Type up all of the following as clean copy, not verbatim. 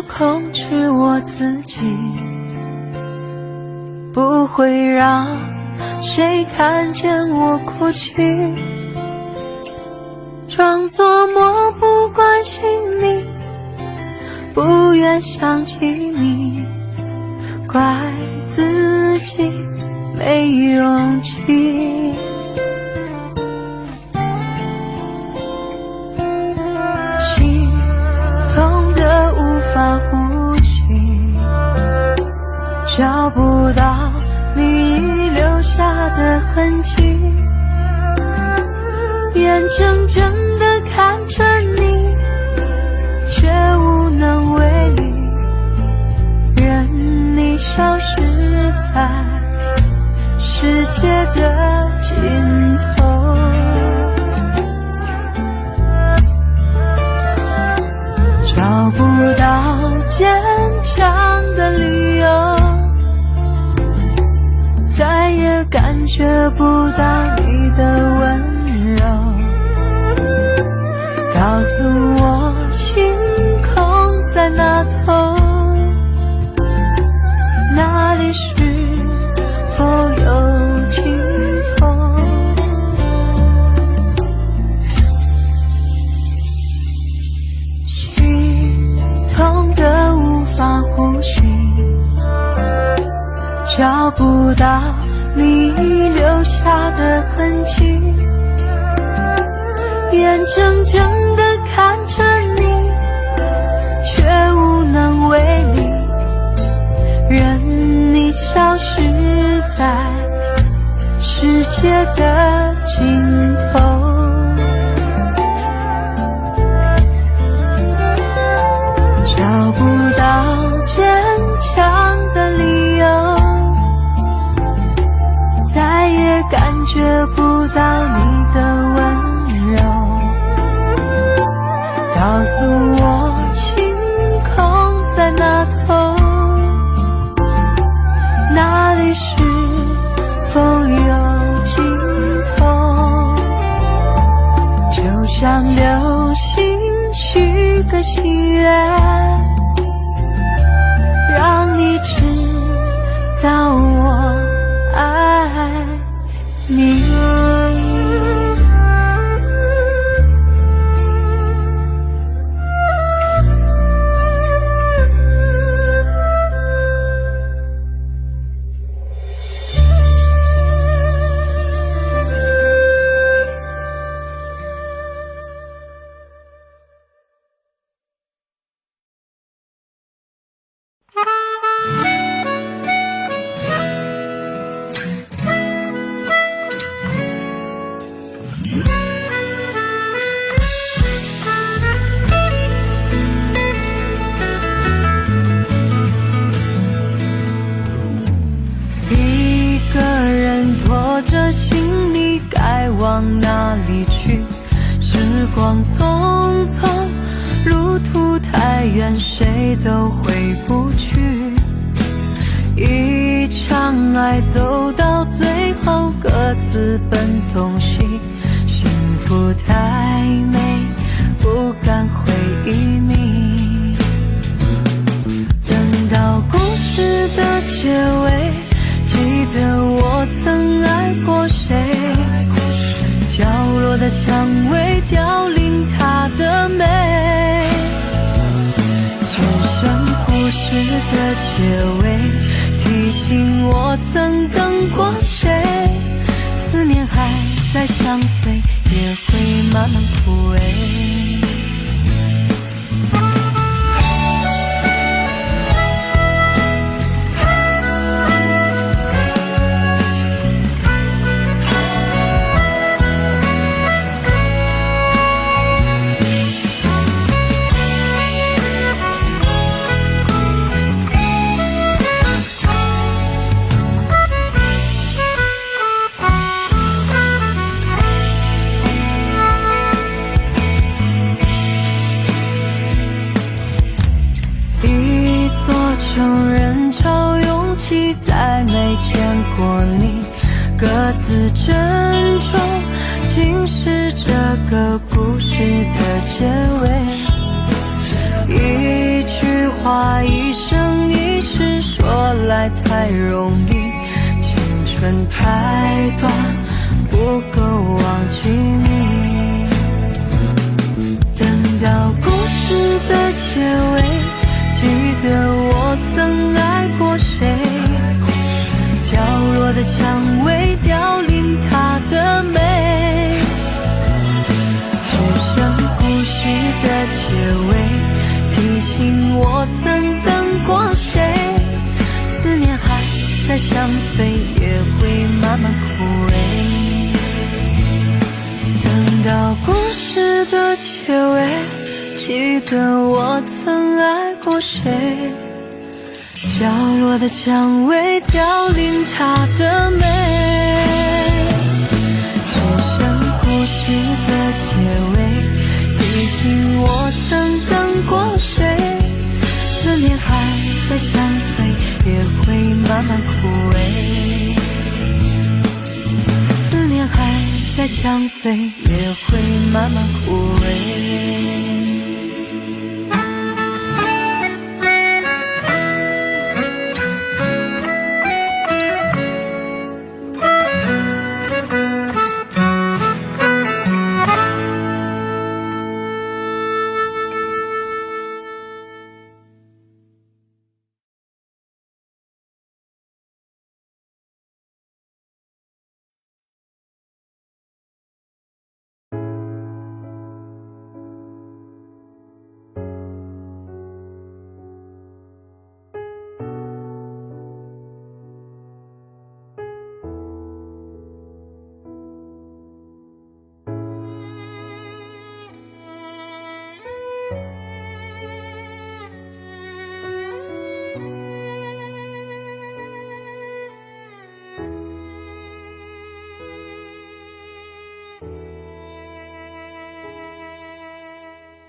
控制我自己，不会让谁看见我哭泣，装作漠不关心你，不愿想起你，怪自己没勇气。心痛得无法呼吸，找不到你留下的痕迹，眼睁睁地看着你，却无能为力，任你消失在世界的尽头。找不到坚强的理由，再也感觉不到你的温柔，告诉我星空在那头，那里是否有尽头？心痛得无法呼吸，找不到你留下的痕迹，眼睁睁地看着你，却无能为力，任你消失在世界的尽头。找不到坚强的理由，再也感觉不到你的温柔，告诉我星空在那头，那里是否有尽头？就像流星许个心愿，让你知道我爱你。拖着行李该往哪里去？时光匆匆，路途太远，谁都回不去。一场爱走到最后，各自奔东西。幸福太美，不敢回忆你。等到故事的结尾，记得我曾爱过谁，角落的蔷薇凋零它的美，只剩故事的结尾，提醒我曾等过谁。思念还在相随，也会慢慢枯萎。穷人潮拥挤，再没见过你，各自珍重，竟是这个故事的结尾。一句话太容易，青春太短，不够忘记你。等到故事的结尾，记得我曾爱过谁，角落的蔷薇凋零它的美，只剩故事的结尾，提醒我曾等过谁。思念还在相随，也会慢慢枯萎。等到故事的结尾，记得我曾爱过谁，角落的蔷薇凋零它的美，只剩故事的结尾，提醒我曾等过谁。思念还在相随，也会慢慢枯萎。思念还在相随，也会慢慢枯萎。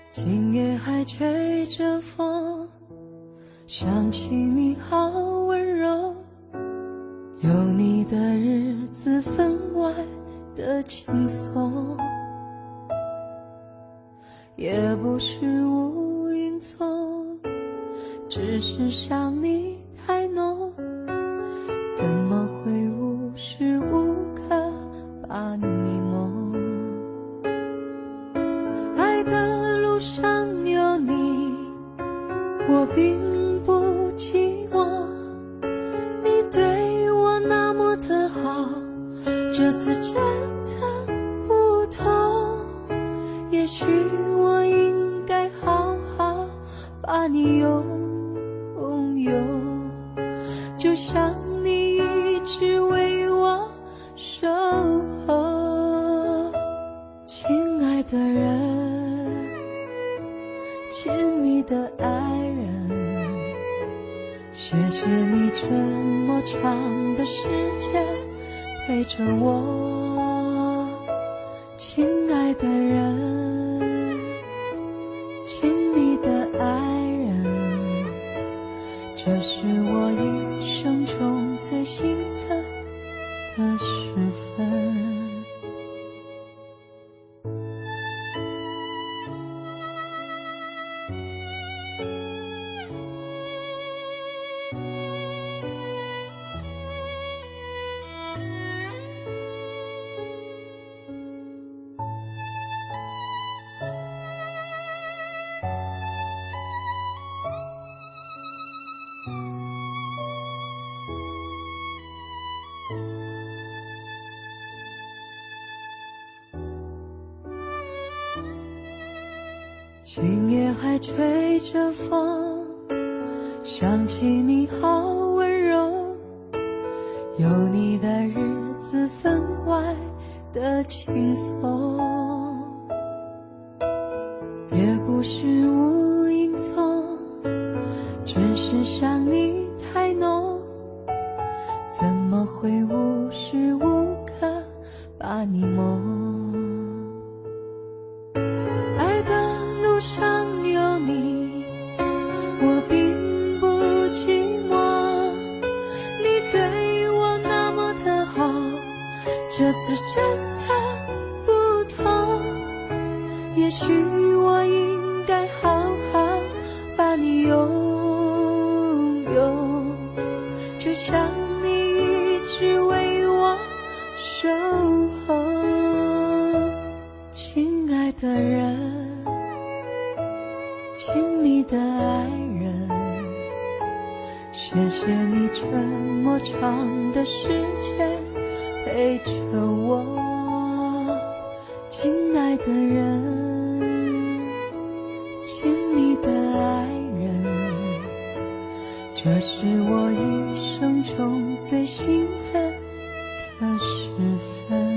今夜还吹着风，想起你好温柔，有你的日子分外的轻松，也不是无影踪，只是想你太浓，怎么会无时无刻把你梦。爱的路上有你，我并不寂寞，你对我那么的好，这次真的不同，也许我应该好好把你拥有，就像你一直为我守候。亲爱的人，亲密的爱人，谢谢你这么长的时间陪着我。亲爱的人，亲密的爱人，这是我一生中最兴奋的时分。今夜还吹着风，想起你好温柔，有你的日子分外的轻松，也不是无影踪，只是想你太浓，怎么会无时无刻把你梦。路上有你，我并不寂寞，你对我那么的好，这次真的不同，也许我应该好好把你拥有，就像的爱人，谢谢你这么长的时间陪着我，亲爱的人，亲密的爱人，这是我一生中最兴奋的时分。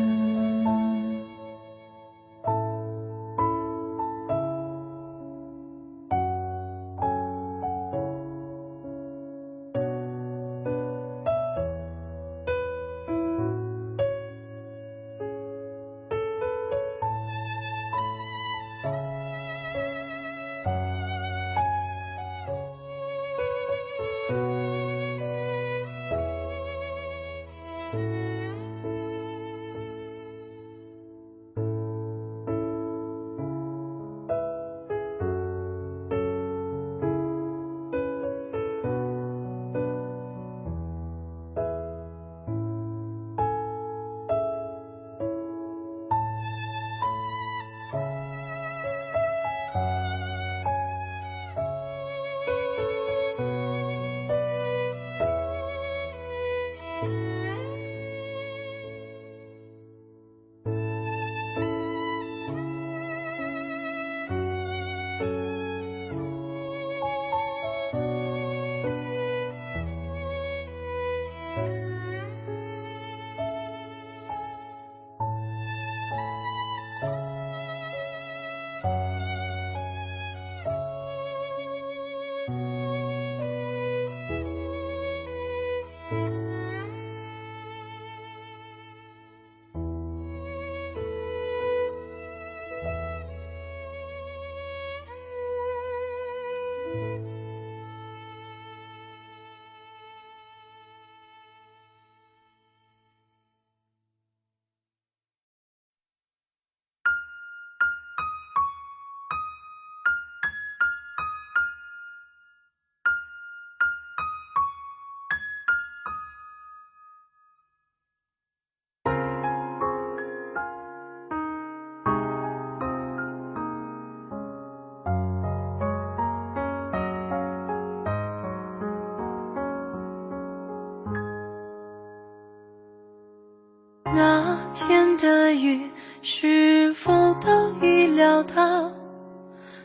那天的雨是否都已料到，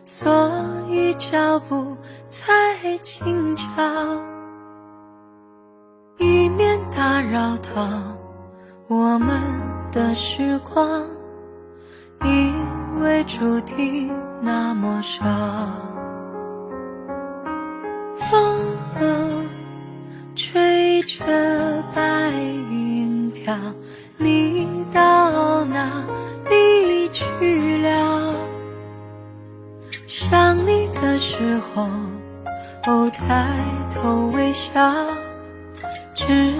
所以脚步才轻巧，以免打扰到我们的时光，因为注定那么少。风吹着白云飘，你到哪里去了？想你的时候，抬头微笑，知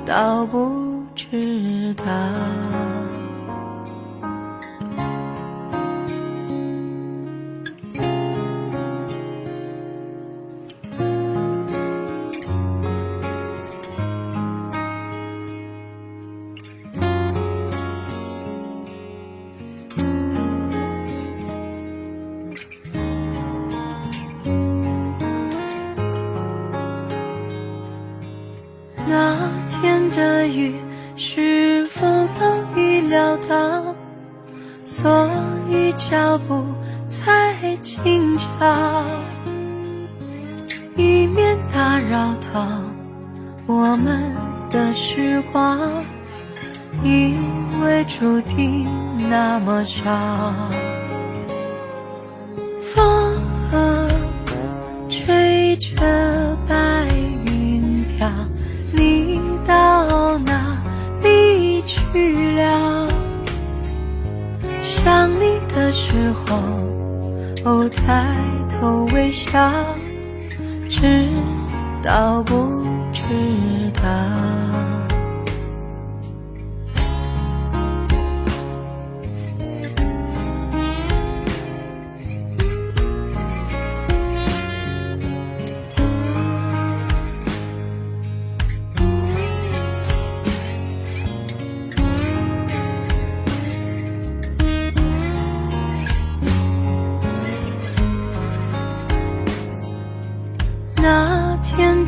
道不知道？那天的雨是否都已料到，所以脚步才轻巧，以免打扰到我们的时光，因为注定那么少。风吹着白云飘，你到哪里去了？想你的时候，抬头微笑，知道不知道？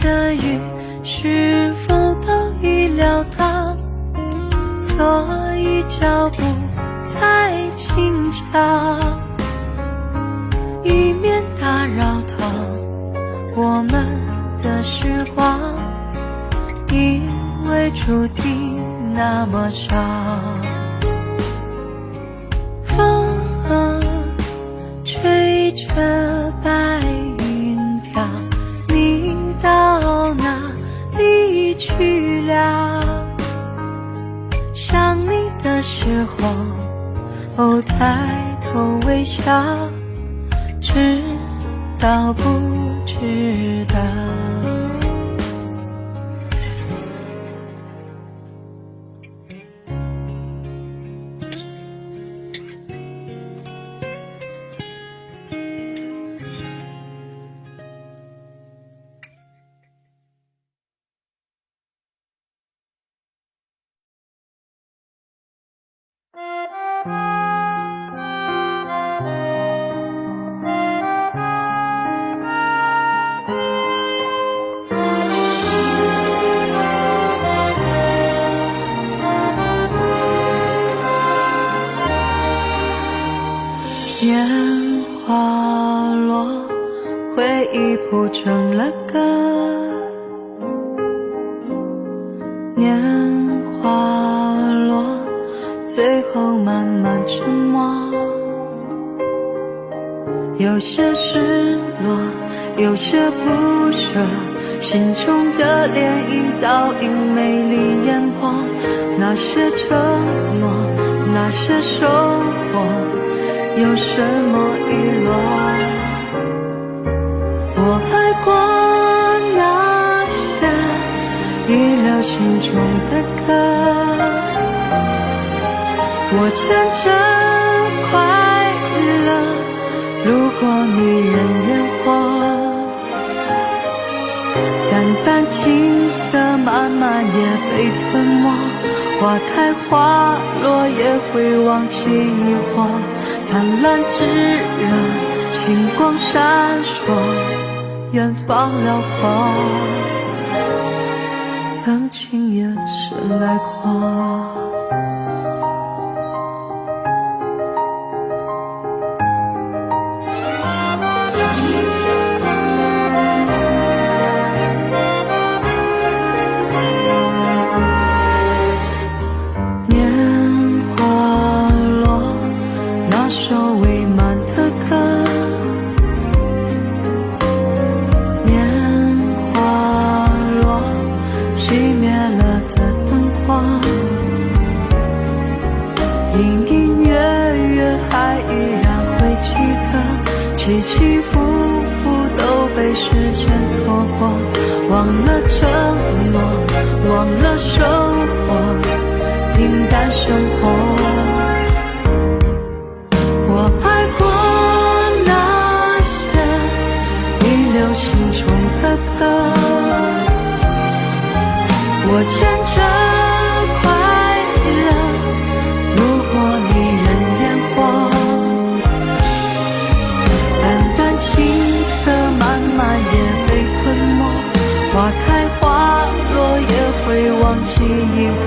的雨是否都已料到，所以脚步才轻巧，以免打扰到我们的时光，因为注定那么少。风吹着白云飘，你到哪里去了？想你的时候，抬头微笑，知道不知道？烟花落，回忆谱成了歌。年华落，最后慢慢沉默。有些失落，有些不舍，心中的涟漪倒映美丽烟波。那些承诺，那些收获，有什么遗落？我爱过那些遗留心中的歌，我牵着快乐路过迷人烟火，淡淡青涩慢慢也被吞没，花开花落也会忘记疑惑，灿烂炙热，星光闪烁，远方辽阔，曾经也是来过。隐隐约约还依然会记得，起起伏伏都被时间错过，忘了承诺，忘了收获，平淡生活。我爱过那些遗留心中的歌，我牵着花开花落也会忘记疑惑，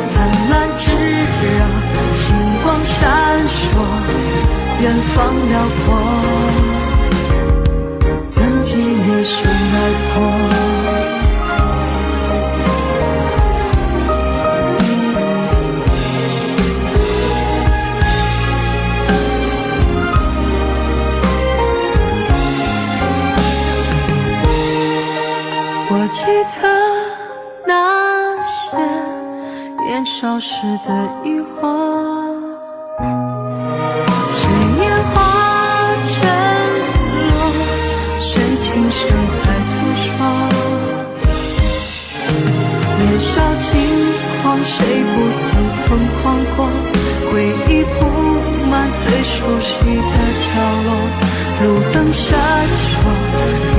灿烂炙热，星光闪烁，远方辽阔，曾经也是来过。我记得那些年少时的疑惑，谁年华沉落，谁轻声在诉说，年少轻狂谁不曾疯狂过，回忆铺满最熟悉的角落，路灯闪烁，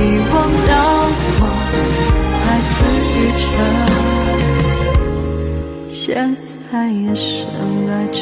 遗忘绕过，爱自愈着，现在也深爱着。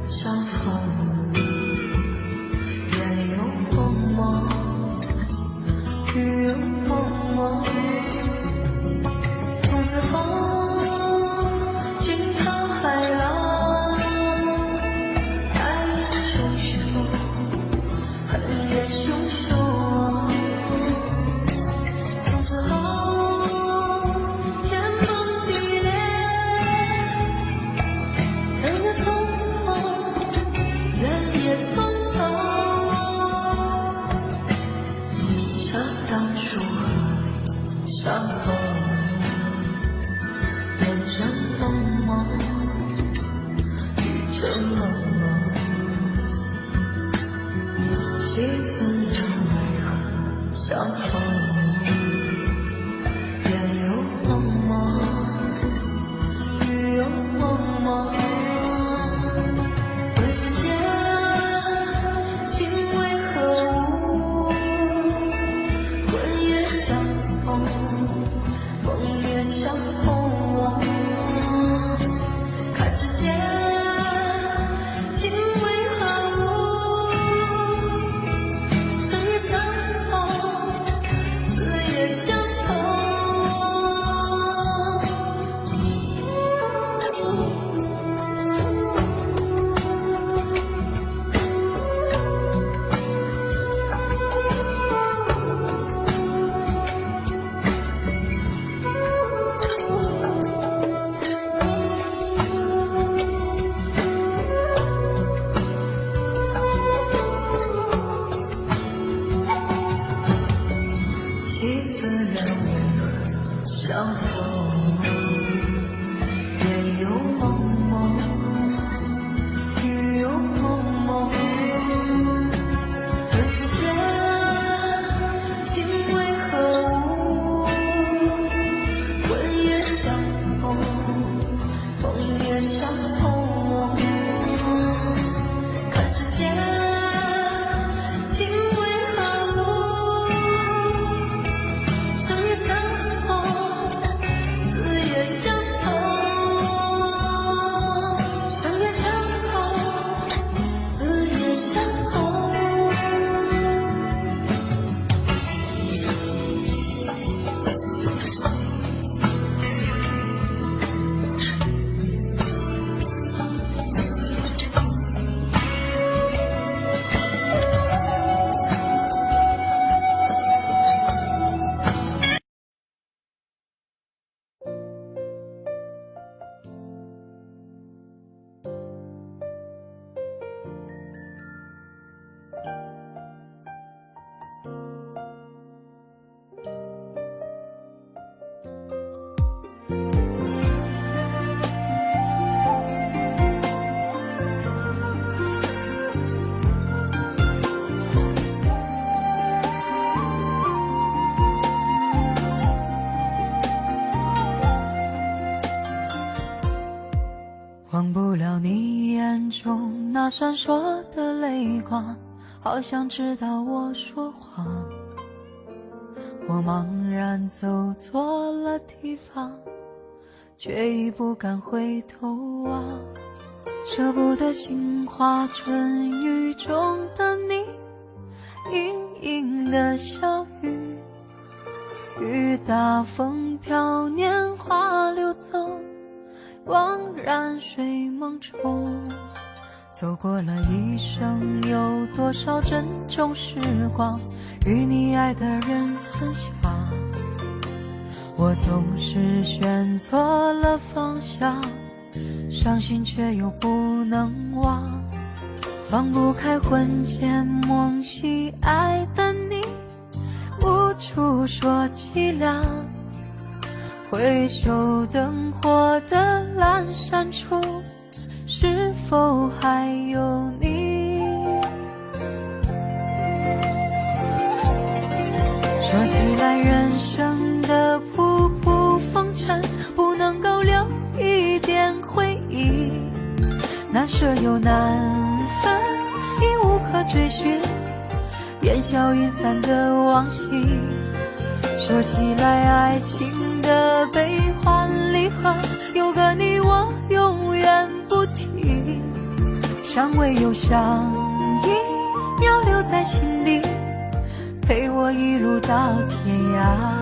相逢也有梦梦，雨有梦梦。从此后惊涛骇浪，爱也汹汹，恨也汹汹。从此后天崩地裂，人也匆匆，缘也匆匆。想当初相逢，人生茫茫，雨成蒙蒙。细思又为何相逢？夜有梦梦，雨有梦梦。问世间情为何物？魂也相从，梦也相从。看世间情为何物？生也相从，死也相从。细思量为何相逢？夜有梦梦，雨有梦梦。问世间情为何物？魂也相从，梦也相从。看世间情为何物？生也相从，死也相从。生也相从，死也相从。忘不了你眼中那闪烁的泪光，好像知道我说谎。我茫然走错了地方，却已不敢回头望。舍不得杏花春雨中的你，盈盈的小雨，雨打风飘，年华流走，惘然睡梦中。走过了一生，有多少珍重时光与你爱的人分享。我总是选错了方向，伤心却又不能忘。放不开魂牵梦系爱的你，无处说凄凉。回首灯火的阑珊处，是否还有你？说起来人生的仆仆风尘，不能够留一点回忆，难舍又难分，已无可追寻，烟消云散的往昔。说起来爱情的悲欢离合，有个你我永远不提。相偎又相依，要留在心里，陪我一路到天涯。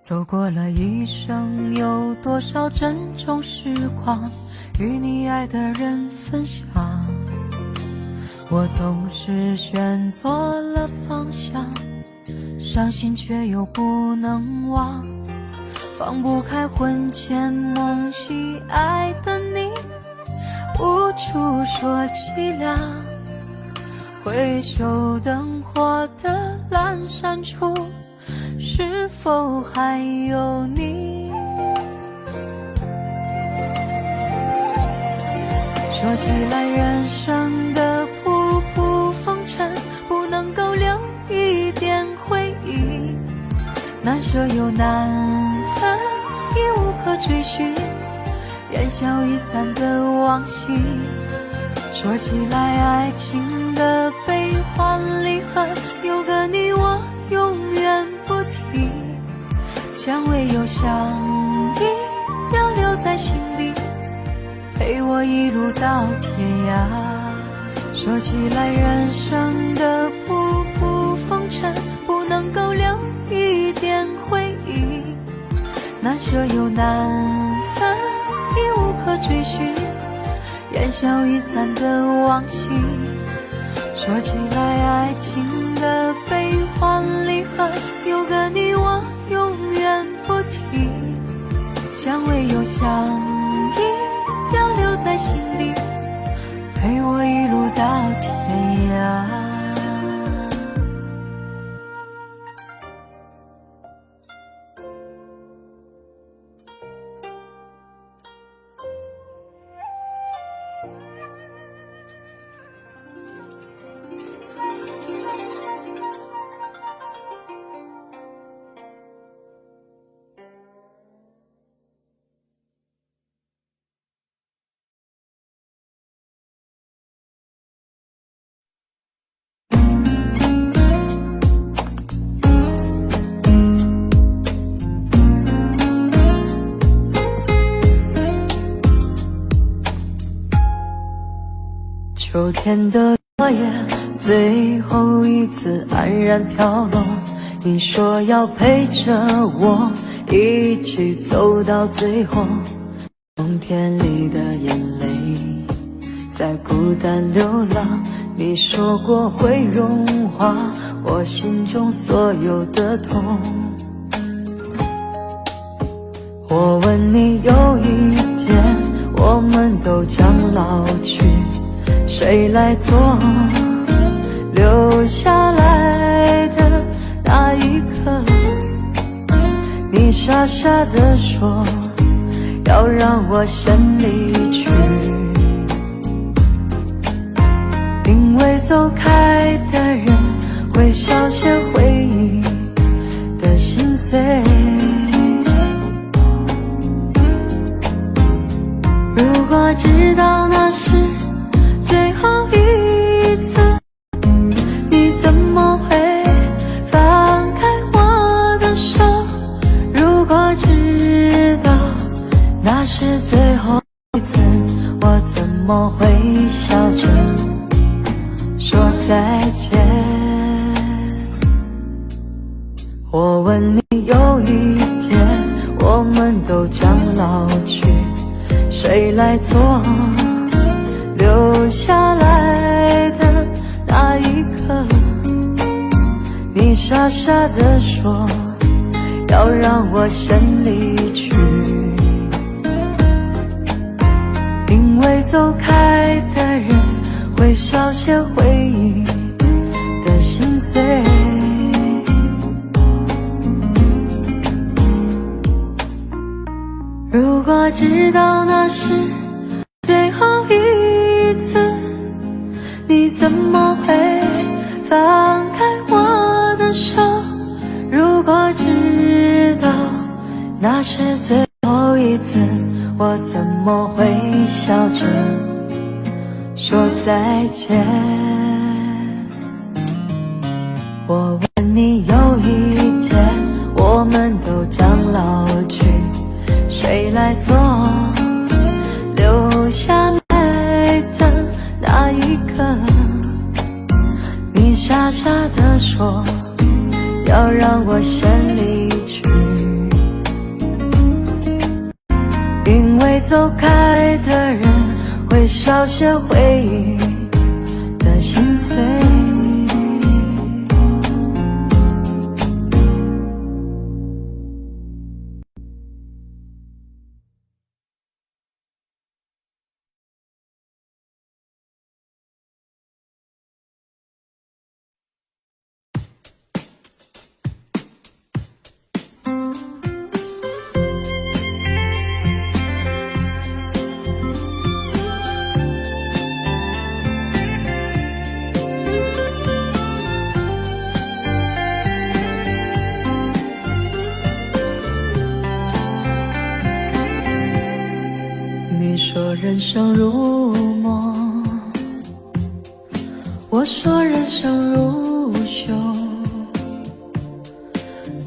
走过了一生，有多少珍重时光与你爱的人分享，我总是选错了方向，伤心却又不能忘，放不开魂牵梦系爱的你，无处说凄凉，回首灯火的阑珊处，是否还有你？说起来人生的仆仆风尘，不能够留一点回忆，难舍又难分，已无可追寻，烟消云散的往昔。说起来爱情的悲欢离合，有个你我永远不提，相偎又相依，要留在心里，陪我一路到天涯。说起来人生的仆仆风尘，不能够留一点回忆，难舍又难分，已无可追寻，烟消云散的往昔。说起来爱情的悲欢离合，有个你我永远不提，相偎又相依，要留在心里，陪我一路到天涯。秋天的落叶最后一次黯然飘落，你说要陪着我一起走到最后，冬天里的眼泪在孤单流浪，你说过会融化我心中所有的痛。我问你，有一天我们都将老去，谁来做留下来的那一刻？你傻傻地说要让我先离去，因为走开的人会少些回忆的心碎。如果知道那是最后一次，你怎么会放开我的手？如果知道那是最后一次，我怎么会笑着说再见？我问你，有一天我们都将老去，谁来做留下来的那一刻？你傻傻地说要让我先离去，因为走开的人会少些回忆的心碎。如果知道那是最后一次，你怎么会放开我的手？如果知道那是最后一次，我怎么会笑着说再见？我问你，有一天我们都将老去，谁来做留下来的那一个？你傻傻地说要让我先离去，因为走开的人会少些回忆的心碎。你说人生如梦，我说人生如休，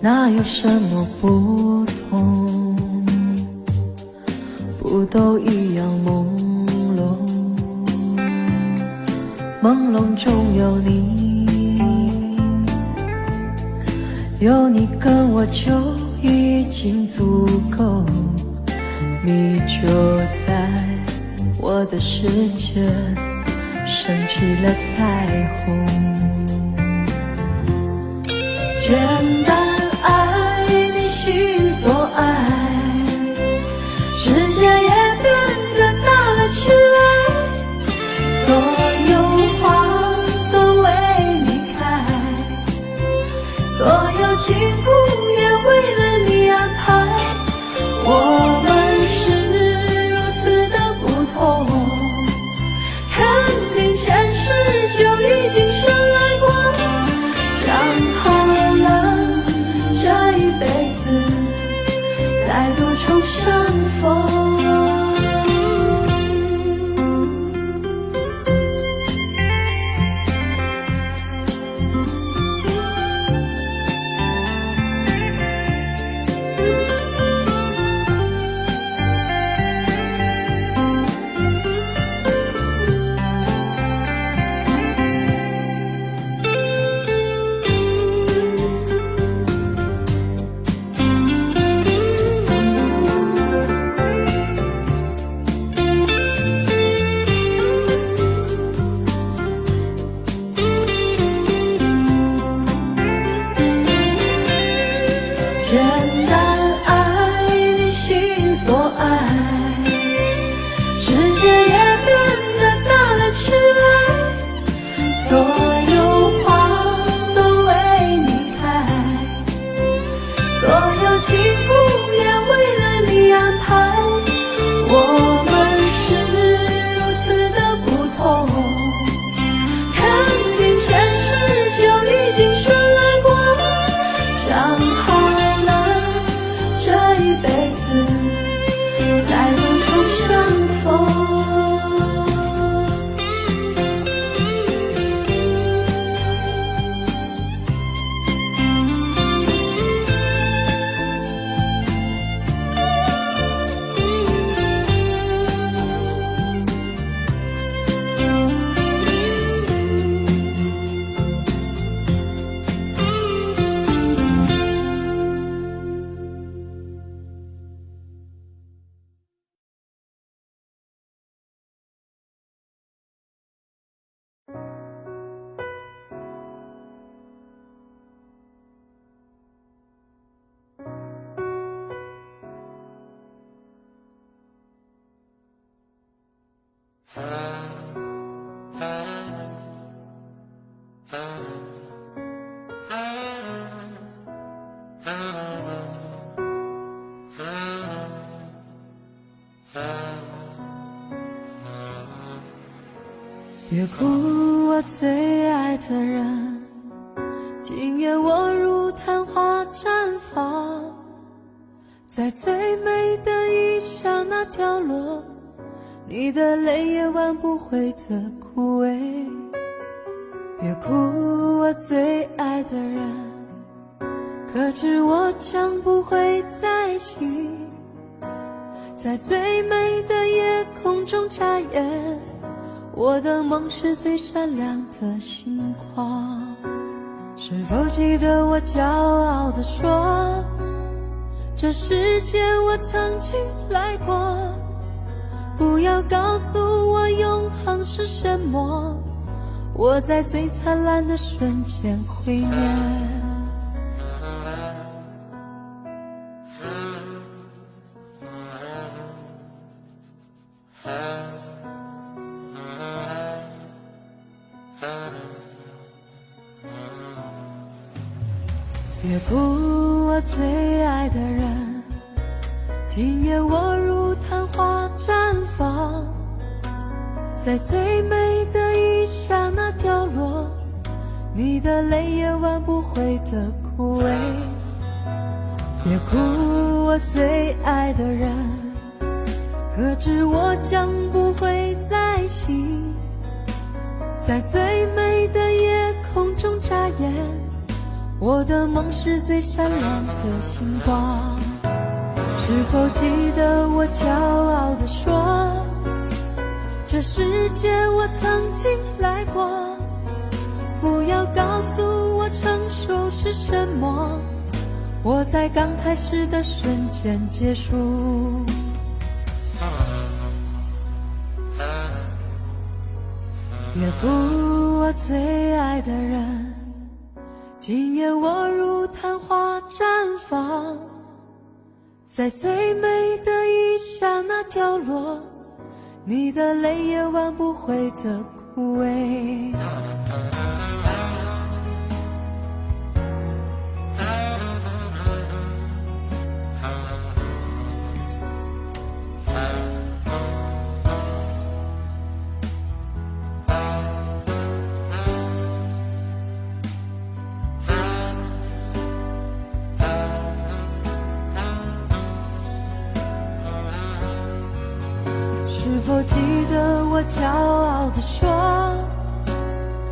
哪有什么不同？不都一样朦胧，朦胧中有你，有你跟我就已经足够。你就在我的世界升起了彩虹，简单爱你心所爱，世界也变得大了起来，所有花都为你开，所有情故也为了你安排。我们是如此的不同，肯定前世就已经深爱过，讲好了这一辈子再度重相逢。简单爱你心所爱，世界也变得大了起来，所有花都为你开，所有情故也为了你安排。我们是如此的不同，肯定前世就已经深爱过，讲好这一辈子再度重相逢。别哭，我最爱的人，今夜我如昙花绽放，在最美的一刹那凋落，你的泪也挽不回的枯萎。别哭，我最爱的人，可知我将不会再一起，在最美的夜空中眨眼，我的梦是最闪亮的星光。是否记得我骄傲地说，这世界我曾经来过，不要告诉我永恒是什么，我在最灿烂的瞬间毁灭。别哭，我最爱的人，今夜我如昙花绽放，在最美的一刹那凋落，你的泪也挽不回的枯萎。别哭，我最爱的人，可知我将不会再一起，在最美的夜空中眨眼，我的梦是最闪亮的星光。是否记得我骄傲地说，这世界我曾经来过，不要告诉我成熟是什么，我在刚开始的瞬间结束。别哭，我最爱的人，今夜我如昙花绽放，在最美的一刹那凋落，你的泪也挽不回的枯萎。是否记得我骄傲地说，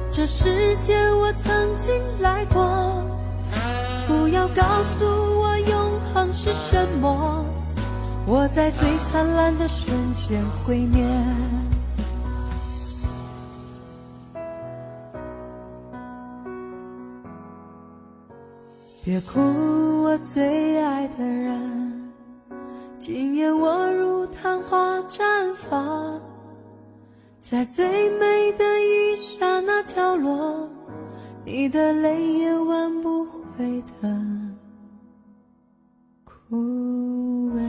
这世界我曾经来过，不要告诉我永恒是什么，我在最灿烂的瞬间毁灭。别哭，我最爱的人，今夜我如昙花绽放，在最美的一刹那凋落，你的泪也挽不回的枯萎。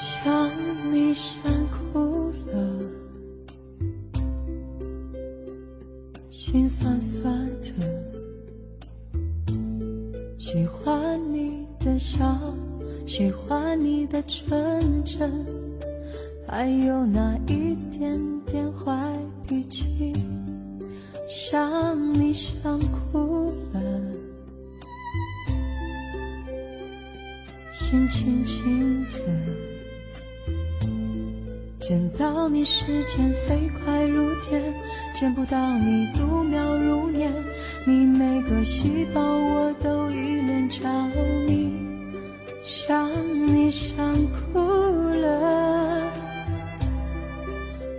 想你想哭了，心酸酸的，喜欢你的笑，喜欢你的纯真，还有那一点点坏脾气。想你想哭了，心轻轻的，见到你时间飞快如电，见不到你度秒如年，你每个细胞我都一脸着迷。想你想哭了，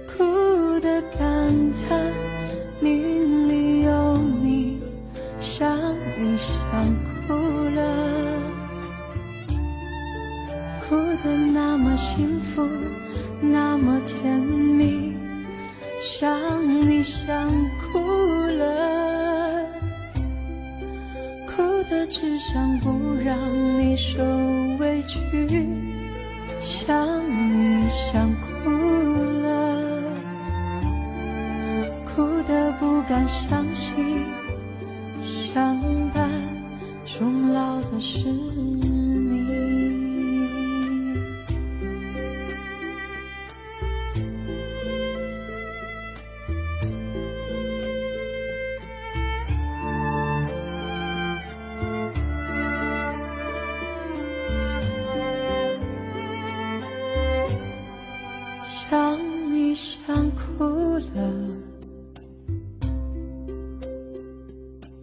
哭得干哭得那么幸福，那么甜蜜，想你想哭了，哭得只想不让你受委屈，想你想哭了，哭得不敢相信，相伴终老的是你。想你想哭了，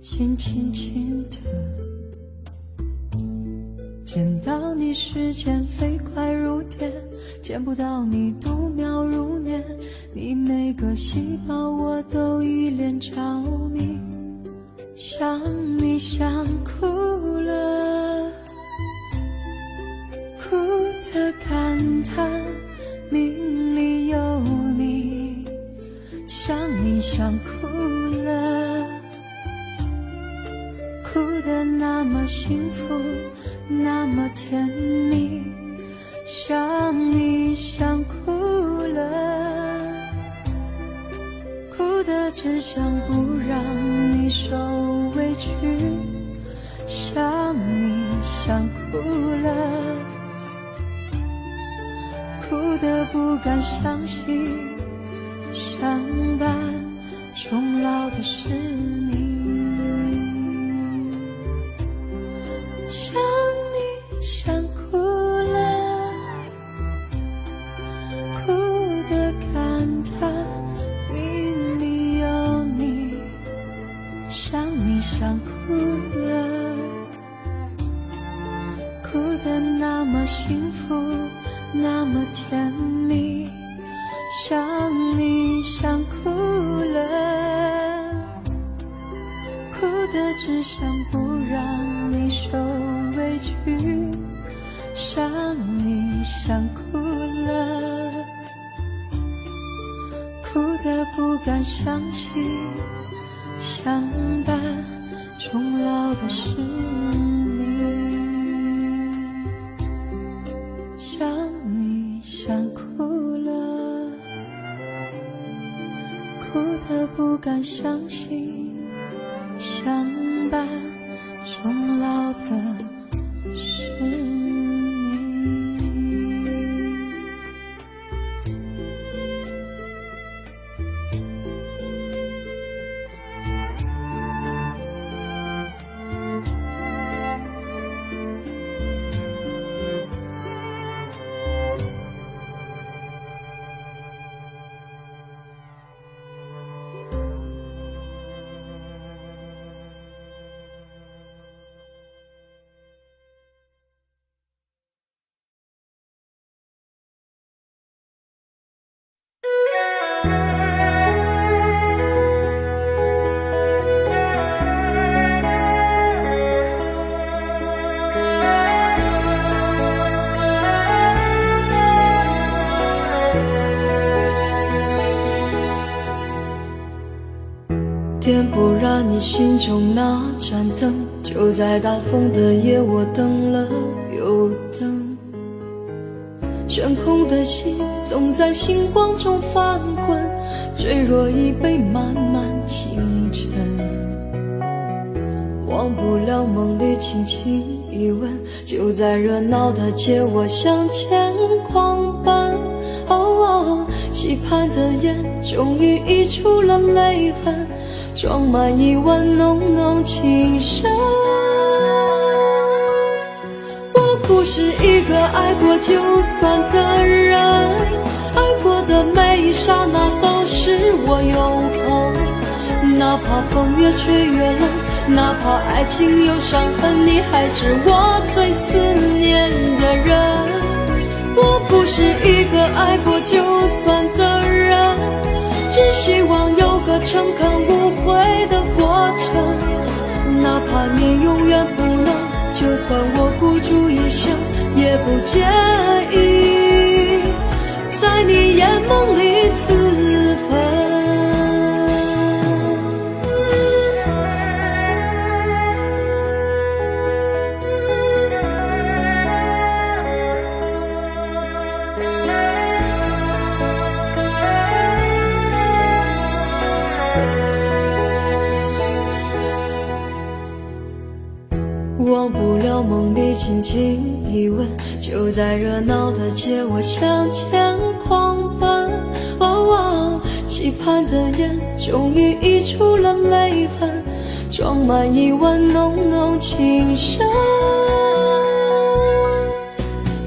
心轻轻的，见到你时间飞快如电，见不到你度秒如年，你每个细胞我都依恋着迷，想你想哭了，哭得感叹命里有你，想你想哭了，哭得那么幸福，那么甜蜜，想你想哭了，哭得只想不让你受委屈，想你想哭了，哭得不敢相信，相伴终老的是你，想你想哭了，哭得感叹命里有你，想你想哭了，哭得那么幸福，那么甜蜜，想你想哭了，哭得只想不让你受委屈，想你想哭了，哭得不敢相信，相伴终老的是你，想你想哭了，哭得不敢相信，相伴终老的是你。点不燃你心中那盏灯，就在大风的夜，我等了又等。悬空的心总在星光中翻滚，坠落一杯漫漫清晨。忘不了梦里轻轻一吻，就在热闹的街，我向前狂奔。期盼的眼终于溢出了泪痕，装满一碗浓浓情深。我不是一个爱过就算的人，爱过的每一刹那都是我永恒。哪怕风越吹越冷，哪怕爱情有伤痕，你还是我最思念的人。我不是一个爱过就算的人，只希望有个诚恳无悔的过程。哪怕你永远不能，就算我孤注一生，也也不介意在你眼眸里自焚。忘不了梦里轻轻一吻，就在热闹的街我向前狂奔。期盼的眼终于溢出了泪痕，装满一碗浓浓情深。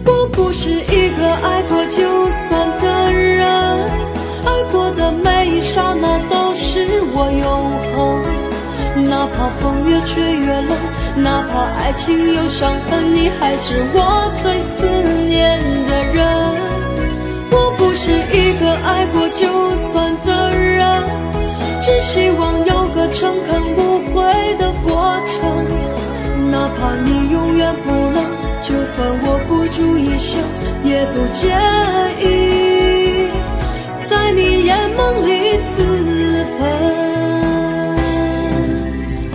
我不是一个爱过就算的人，爱过的每一刹那都是我永恒。哪怕风越吹越冷，哪怕爱情有伤痕，你还是我最思念的人。我不是一个爱过就算的人，只希望有个诚恳无悔的过程。哪怕你永远不能，就算我孤注一生，也不介意在你眼眸里自焚。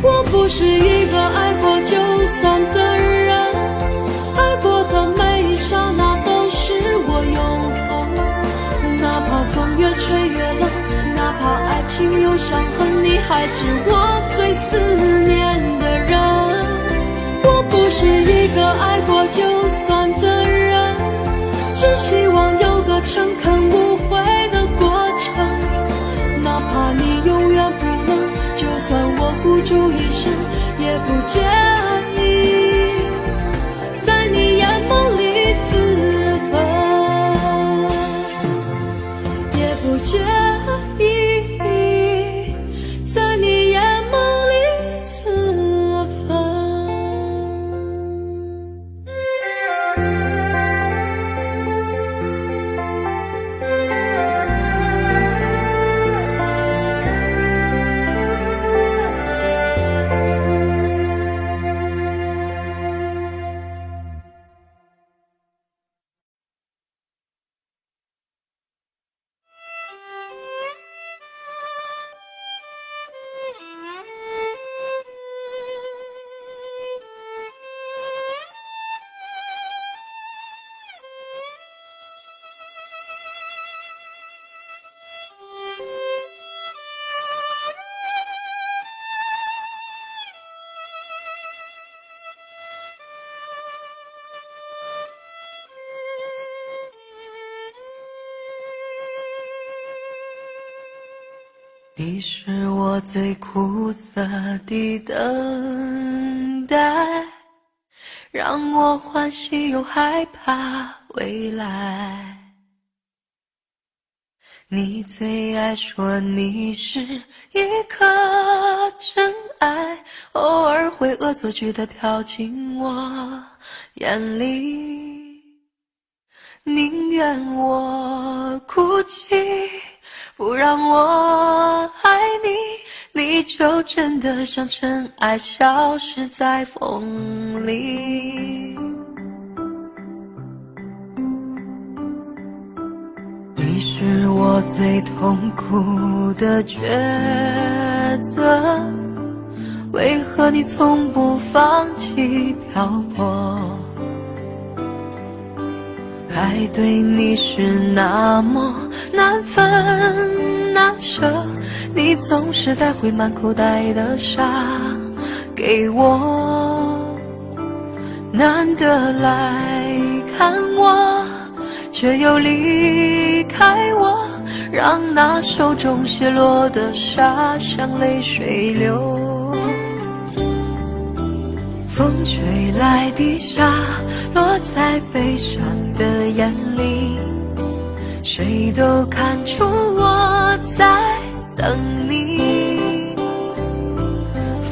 我不是一个爱过就算的人，爱过的每一刹那都是我永恒。哪怕风越吹越冷，哪怕爱情有伤痕，你还是我最思念的人。我不是一个爱过就算的人，只希望有个诚恳无悔的过程。哪怕你永远不能，就算我孤注一生，也不介意在你眼眸里自焚，也不介意在你眼眸里自焚。你是我最苦涩的等待，让我欢喜又害怕未来。你最爱说你是一颗真爱，偶尔会恶作剧地飘进我眼里，宁愿我哭泣，不让我爱你，你就真的像尘埃消失在风里。你是我最痛苦的抉择，为何你从不放弃漂泊？爱对你是那么难分难舍，你总是带回满口袋的沙给我，难得来看我，却又离开我，让那手中泻落的沙像泪水流。风吹来的沙落在悲伤的眼里，谁都看出我在等你。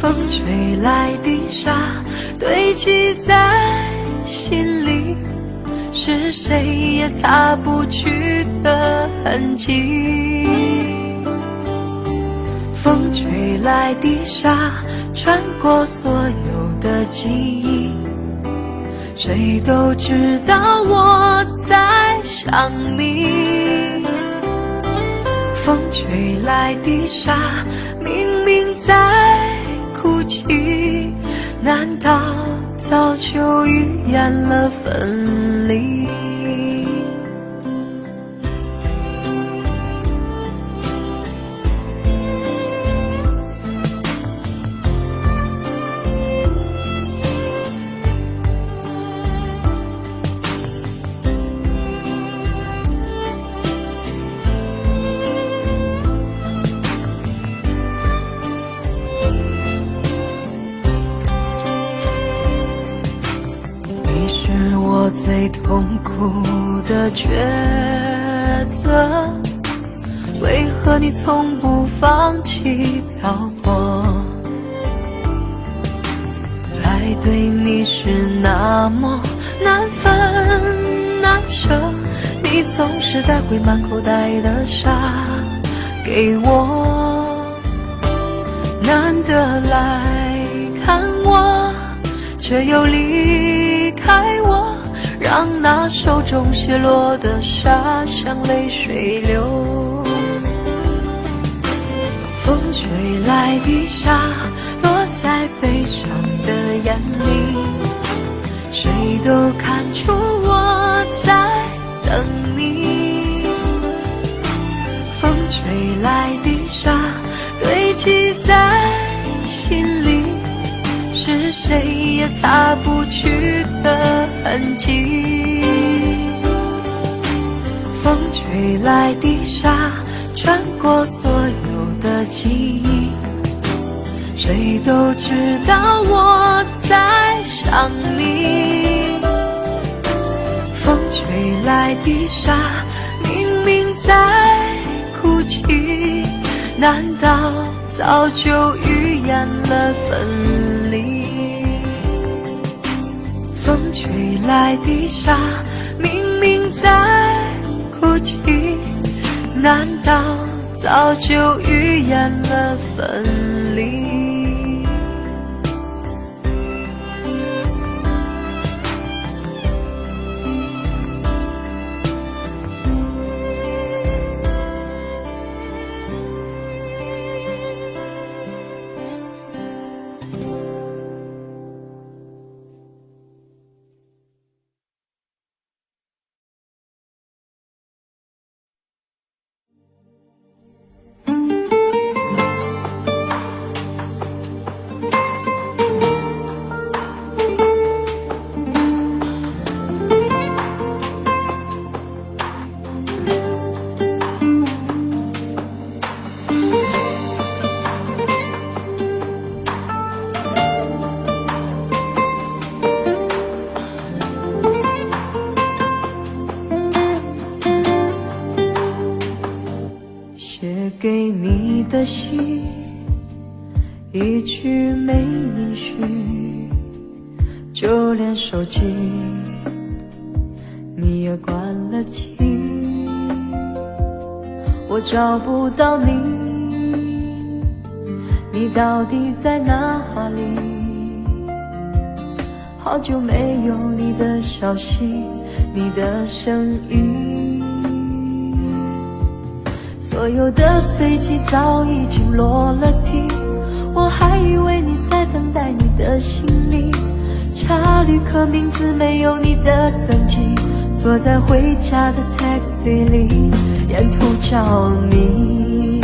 风吹来的沙堆积在心里，是谁也擦不去的痕迹。风吹来的沙穿过所有的记忆，谁都知道我在想你。风吹来的沙，明明在哭泣，难道早就预言了分离？最痛苦的抉择，为何你从不放弃漂泊？爱对你是那么难分难舍，你总是带回满口袋的沙给我，难得来看我，却又离开我，让那手中泻落的沙像泪水流。风吹来的沙落在悲伤的眼里，谁都看出我在等你。风吹来的沙堆积在心里，是谁也擦不去的痕迹。风吹来的沙穿过所有的记忆，谁都知道我在想你。风吹来的沙明明在哭泣，难道早就预言了分离？风吹来的沙明明在哭泣，难道早就预言了分离？给你的信，一句没音讯，就连手机你也关了机，我找不到你，你到底在哪里？好久没有你的消息，你的声音，所有的飞机早已经落了地，我还以为你在等待你的行李，查旅客名字没有你的登记，坐在回家的 taxi 里沿途找你，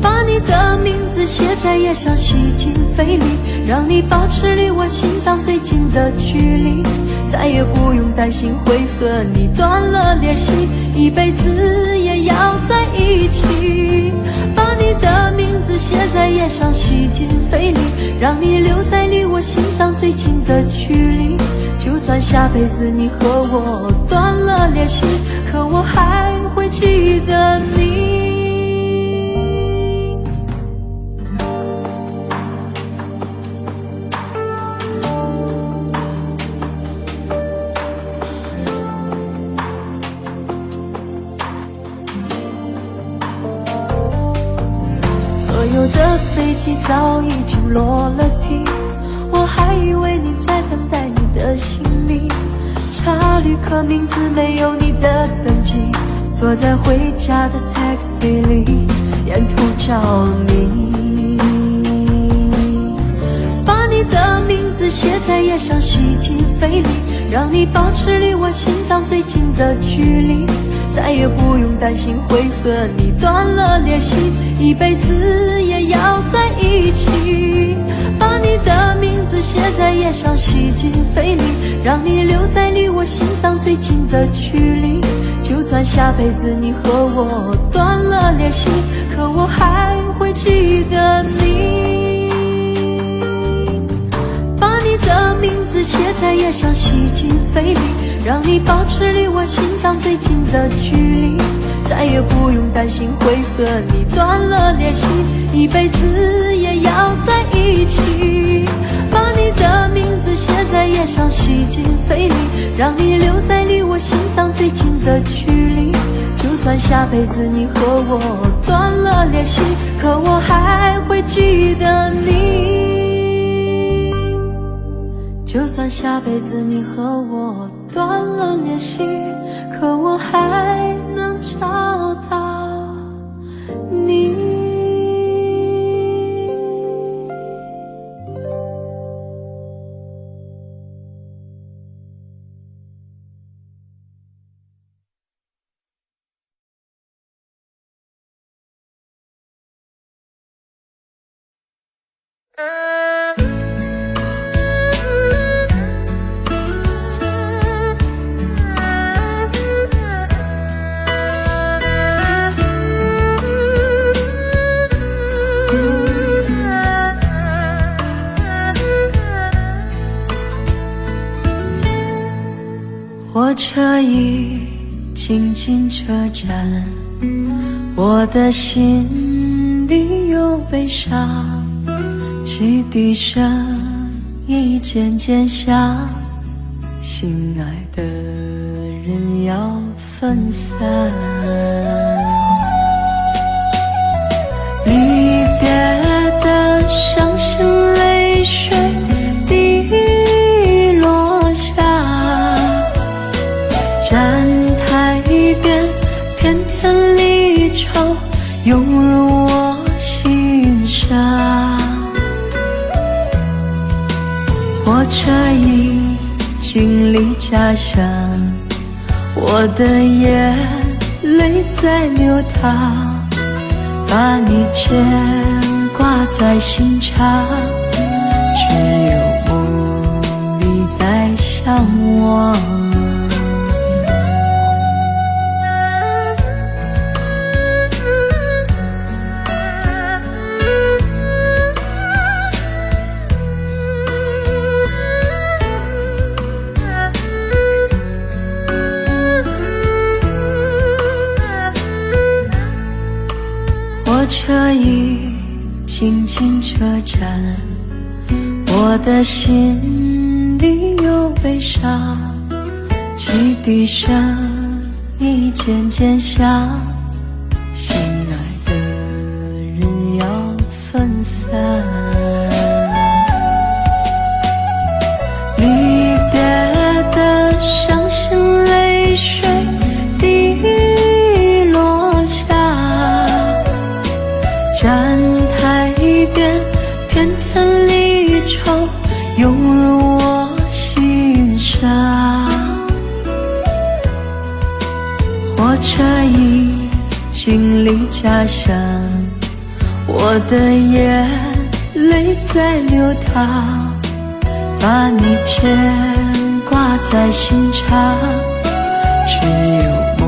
把你的名字写在页上吸进肺里，让你保持离我心脏最近的距离，再也不用担心会和你断了联系，一辈子也要在一起。把你的名字写在页上吸进肺里，让你留在离我心脏最近的距离，就算下辈子你和我断了联系，可我还会记得你。所有的飞机早已经落了地，我还以为你在等待查旅客名字，没有你的登记，坐在回家的 taxi 里，沿途找你，把你的名字写在页上，吸进肺里，让你保持离我心脏最近的距离，再也不用担心会和你断了联系，一辈子也要在一起。把你的名字写在页上，吸进肺里，让你留在离我心脏最近的距离，就算下辈子你和我断了联系，可我还会记得你。把你的名字写在页上，吸进肺里，让你保持离我心脏最近的距离，再也不用担心会和你断了联系，一辈子也要在一起。把你的名字写在页上，吸进肺里，让你留在离我心脏最近的距离，就算下辈子你和我断了联系，可我还会记得你。就算下辈子你和我断了联系，可我还能找到你。火车已经进车站，我的心里有悲伤，汽笛声已渐渐响，心爱的人要分散，离别的伤心泪水滴落下，站台边片片离愁涌入我心上，火车已经离家乡，我的眼泪在流淌，把你牵挂在心上，只有梦里在向往。火车已经进车站，我的心里有悲伤，汽笛声已渐渐响，心爱的人要分散，离别的伤心泪水滴落下，站台边片片离愁涌入我心上，火车已经离家乡，我的眼泪在流淌，把你牵挂在心上，只有梦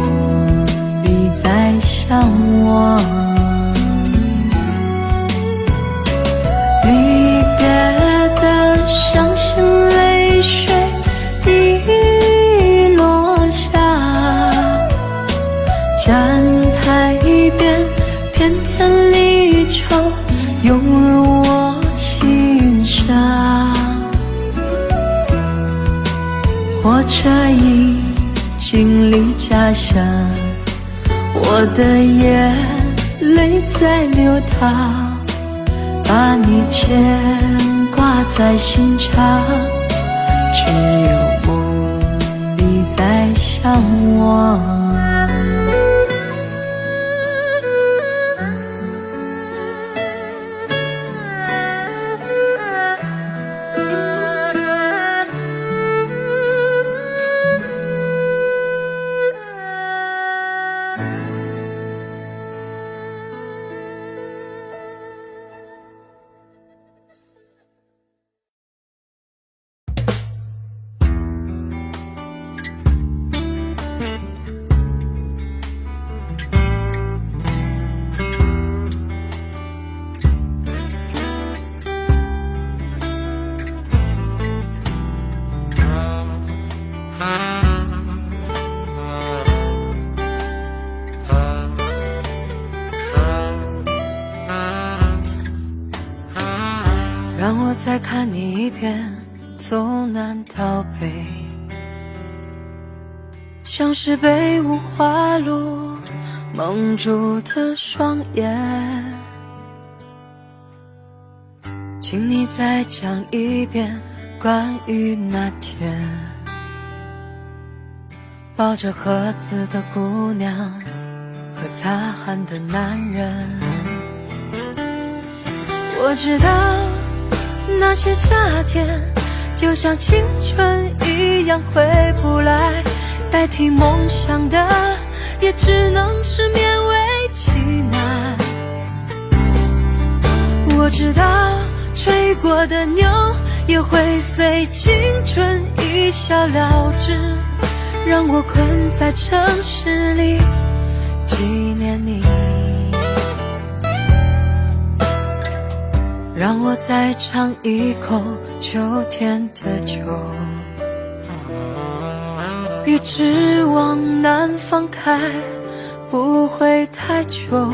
里在向往。离别的伤心泪水滴落下，站台边片片离愁涌入我心上，火车已经离家乡，我的眼泪在流淌，把你牵挂在心上，只有梦里向往。让我再看你一遍，从南到北，像是被五花路蒙住的双眼。请你再讲一遍关于那天抱着盒子的姑娘和擦汗的男人。我知道那些夏天就像青春一样回不来，代替梦想的也只能是勉为其难。我知道吹过的牛也会随青春一笑了之，让我困在城市里纪念你。让我再尝一口秋天的酒，一直往南方开，不会太久。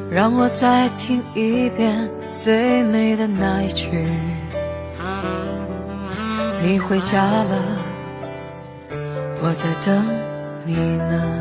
让我再听一遍最美的那一句，你回家了，我在等你呢。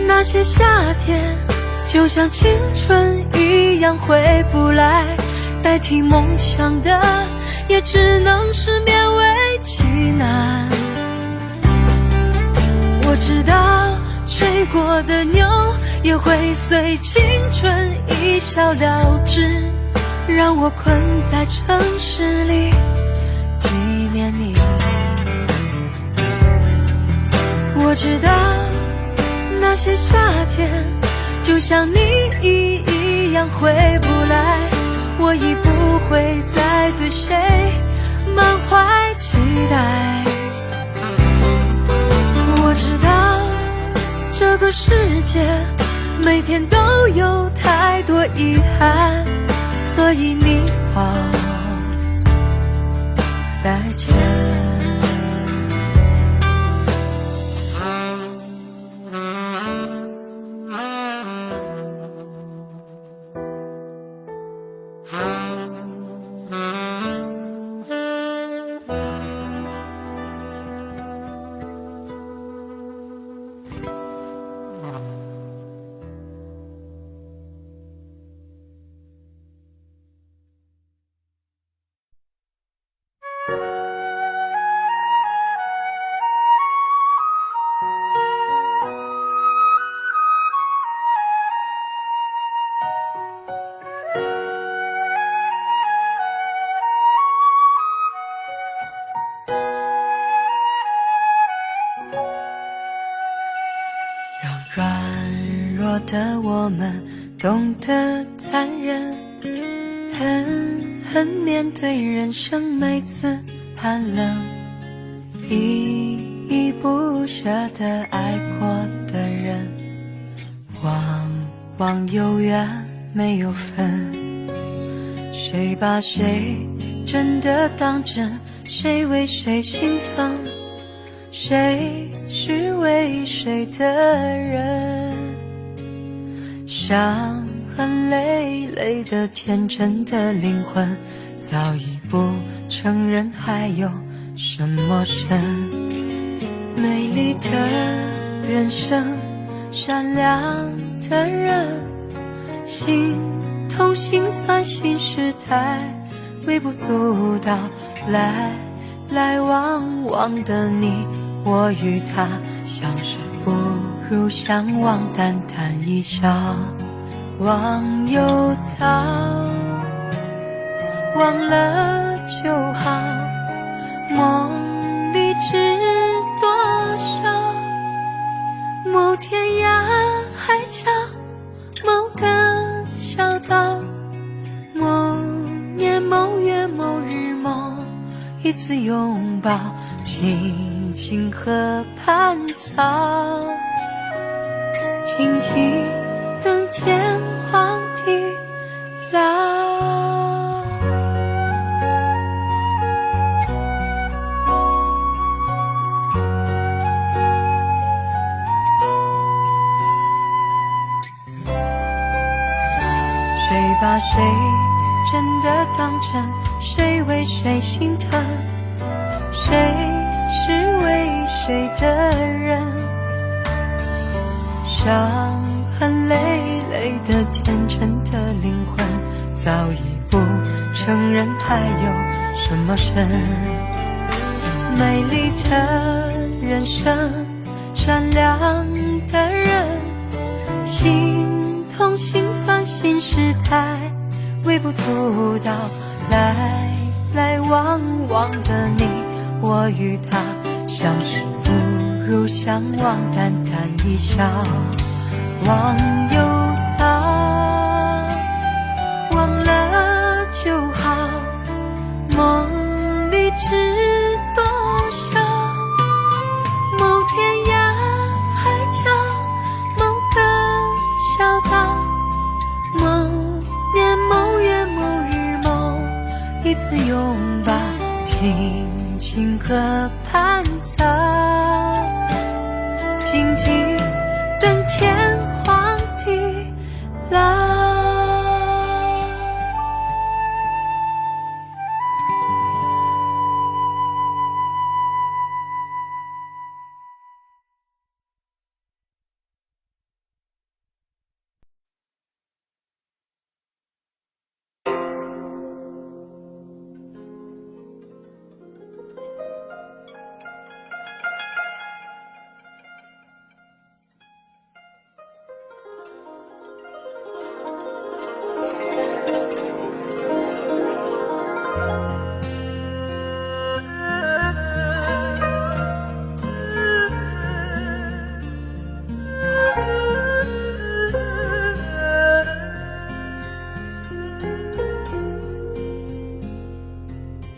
那些夏天就像青春一样回不来，代替梦想的也只能是勉为其难。我知道吹过的牛也会随青春一笑了之，让我困在城市里纪念你。我知道那些夏天就像你一样回不来，我已不会再对谁满怀期待。我知道这个世界每天都有太多遗憾，所以你好，再见。的我们懂得残忍，狠狠面对人生每次寒冷，依依不舍地爱过的人，往往有缘没有分，谁把谁真的当真？谁为谁心疼？谁是为谁的人？伤痕累累的天真的灵魂，早已不承认还有什么神。美丽的人生，善良的人，心痛心酸新时代，微不足道来来往往的你我与他，相识不如相忘，淡淡一笑忘忧草，忘了就好，梦里知多少，某天涯海角，某个小岛，某年某月某日某一次拥抱，静静河畔草，静静等天荒地老。谁把谁真的当真？谁为谁心疼？谁是为谁的人？伤痕累累的天真的灵魂，早已不承认还有什么神。美丽的人生，善良的人，心痛心酸新时代，微不足道来来往往的你我与他，相识不如相忘，淡淡一笑忘忧草，忘了就好，梦里知多少，某天涯海角，某个小岛，某年某月某日某一次拥抱，静静河畔草，静静等天荒地老。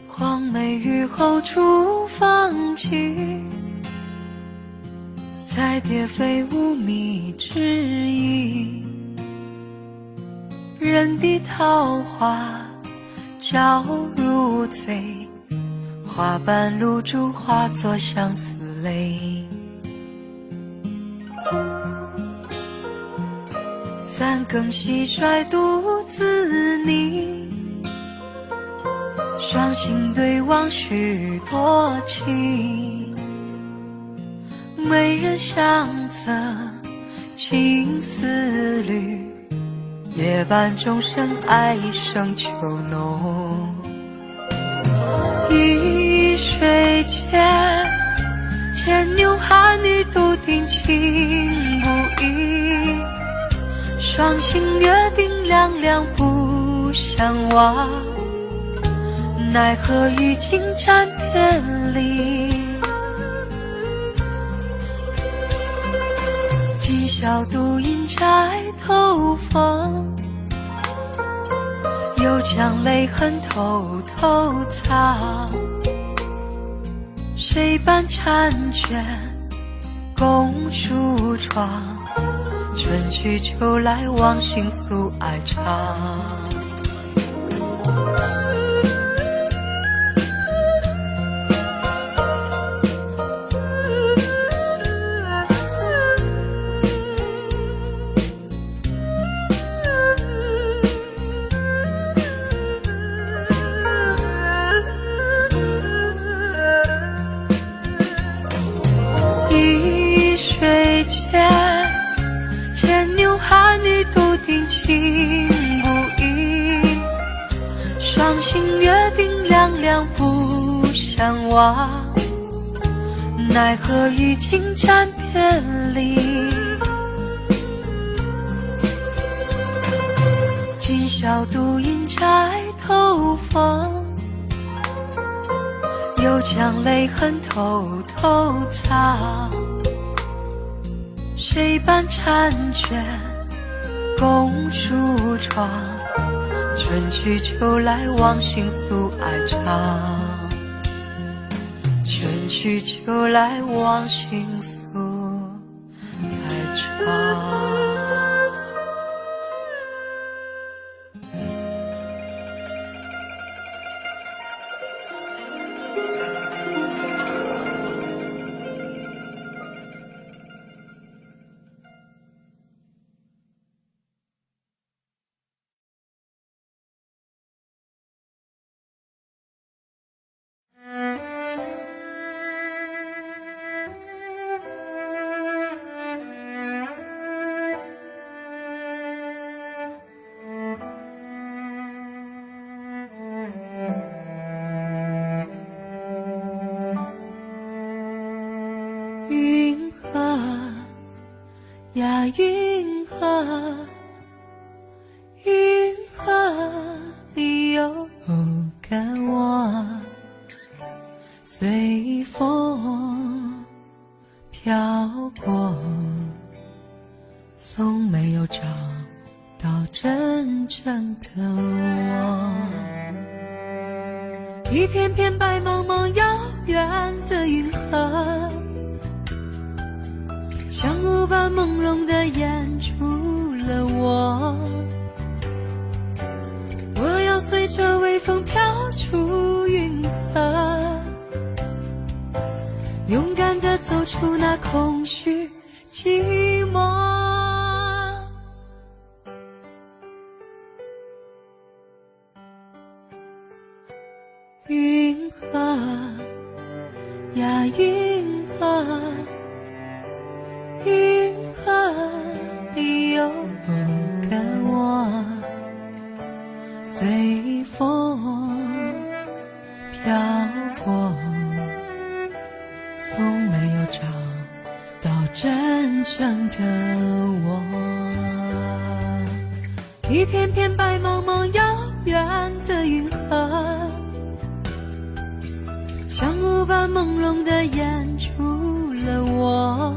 黄梅雨后初放晴，彩蝶飞舞觅知音，人比桃花娇如醉，花瓣露珠化作相思泪。三更蟋蟀独自拟，双星对望许多情，美人相赠情丝缕，夜半钟声爱一生秋浓。一水间，牵牛哈女独定情不移，双星约定两两不相忘，奈何与今战天离。今宵独饮钗头风，又将泪痕偷偷藏。谁伴婵娟共梳妆，春去秋来忘形诉爱长。情约定两两不相忘，奈何已经暂别离。今宵独饮钗头房，又将泪痕偷偷藏。谁伴婵娟共梳妆，春去秋来忘形诉爱长。春去秋来忘形诉爱长。云河呀云河，云河里有个我，随风飘过，从没有找到真正的我。一片片白茫茫遥远的云河，像雾般朦胧地掩住了我。我要随着微风飘出云河，勇敢地走出那空虚寂寞。云河呀云河，云河里有个我，随风飘过，从没有找到真正的我。一片片白茫茫遥远的云河，像雾般朦胧地掩住了我。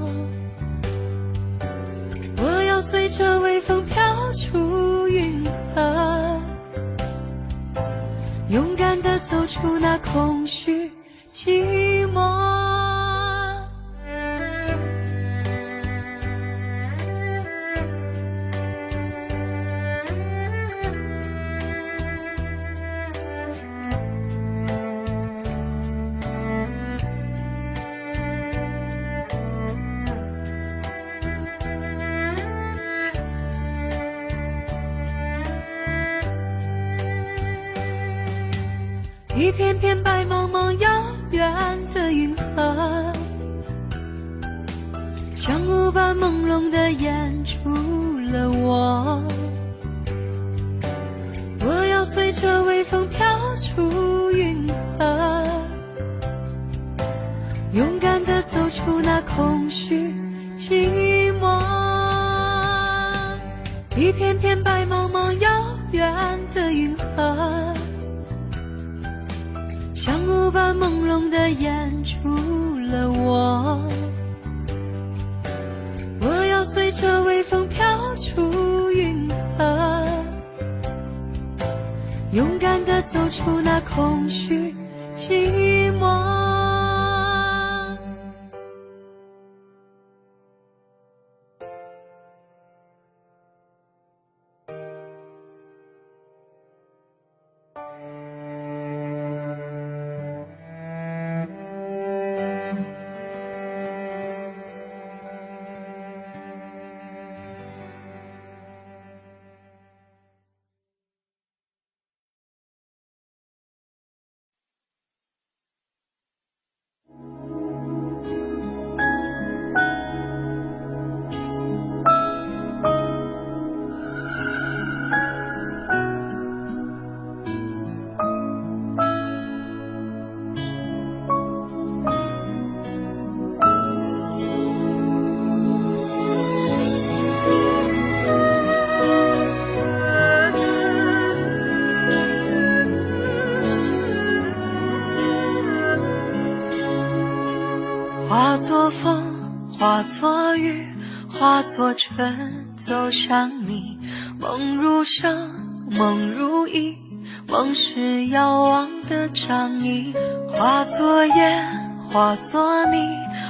我要随着微风飘出云河，勇敢地走出那空虚寂寞。一片片白茫茫遥远的云河，像雾般朦胧地掩住了我。我要随着微风飘出云河，勇敢地走出那空虚寂寞。一片片白茫茫遥远的云河，像雾般朦胧地掩住了我。我要随着微风飘出云河，勇敢地走出那空虚寂寞。化作风，化作雨，化作春，走向你。梦如声，梦如影，梦是遥望的仗义。化作烟，化作泥，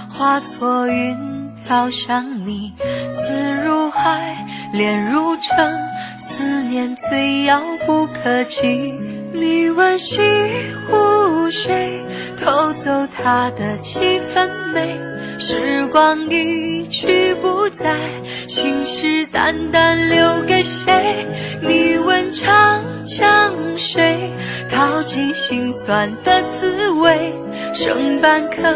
化作云，飘向你。思如海，恋如城，思念最遥不可及。你问西湖水，偷走它的几分美。时光一去不再，心事淡淡留给谁？你问长江水，淘尽心酸的滋味。剩半颗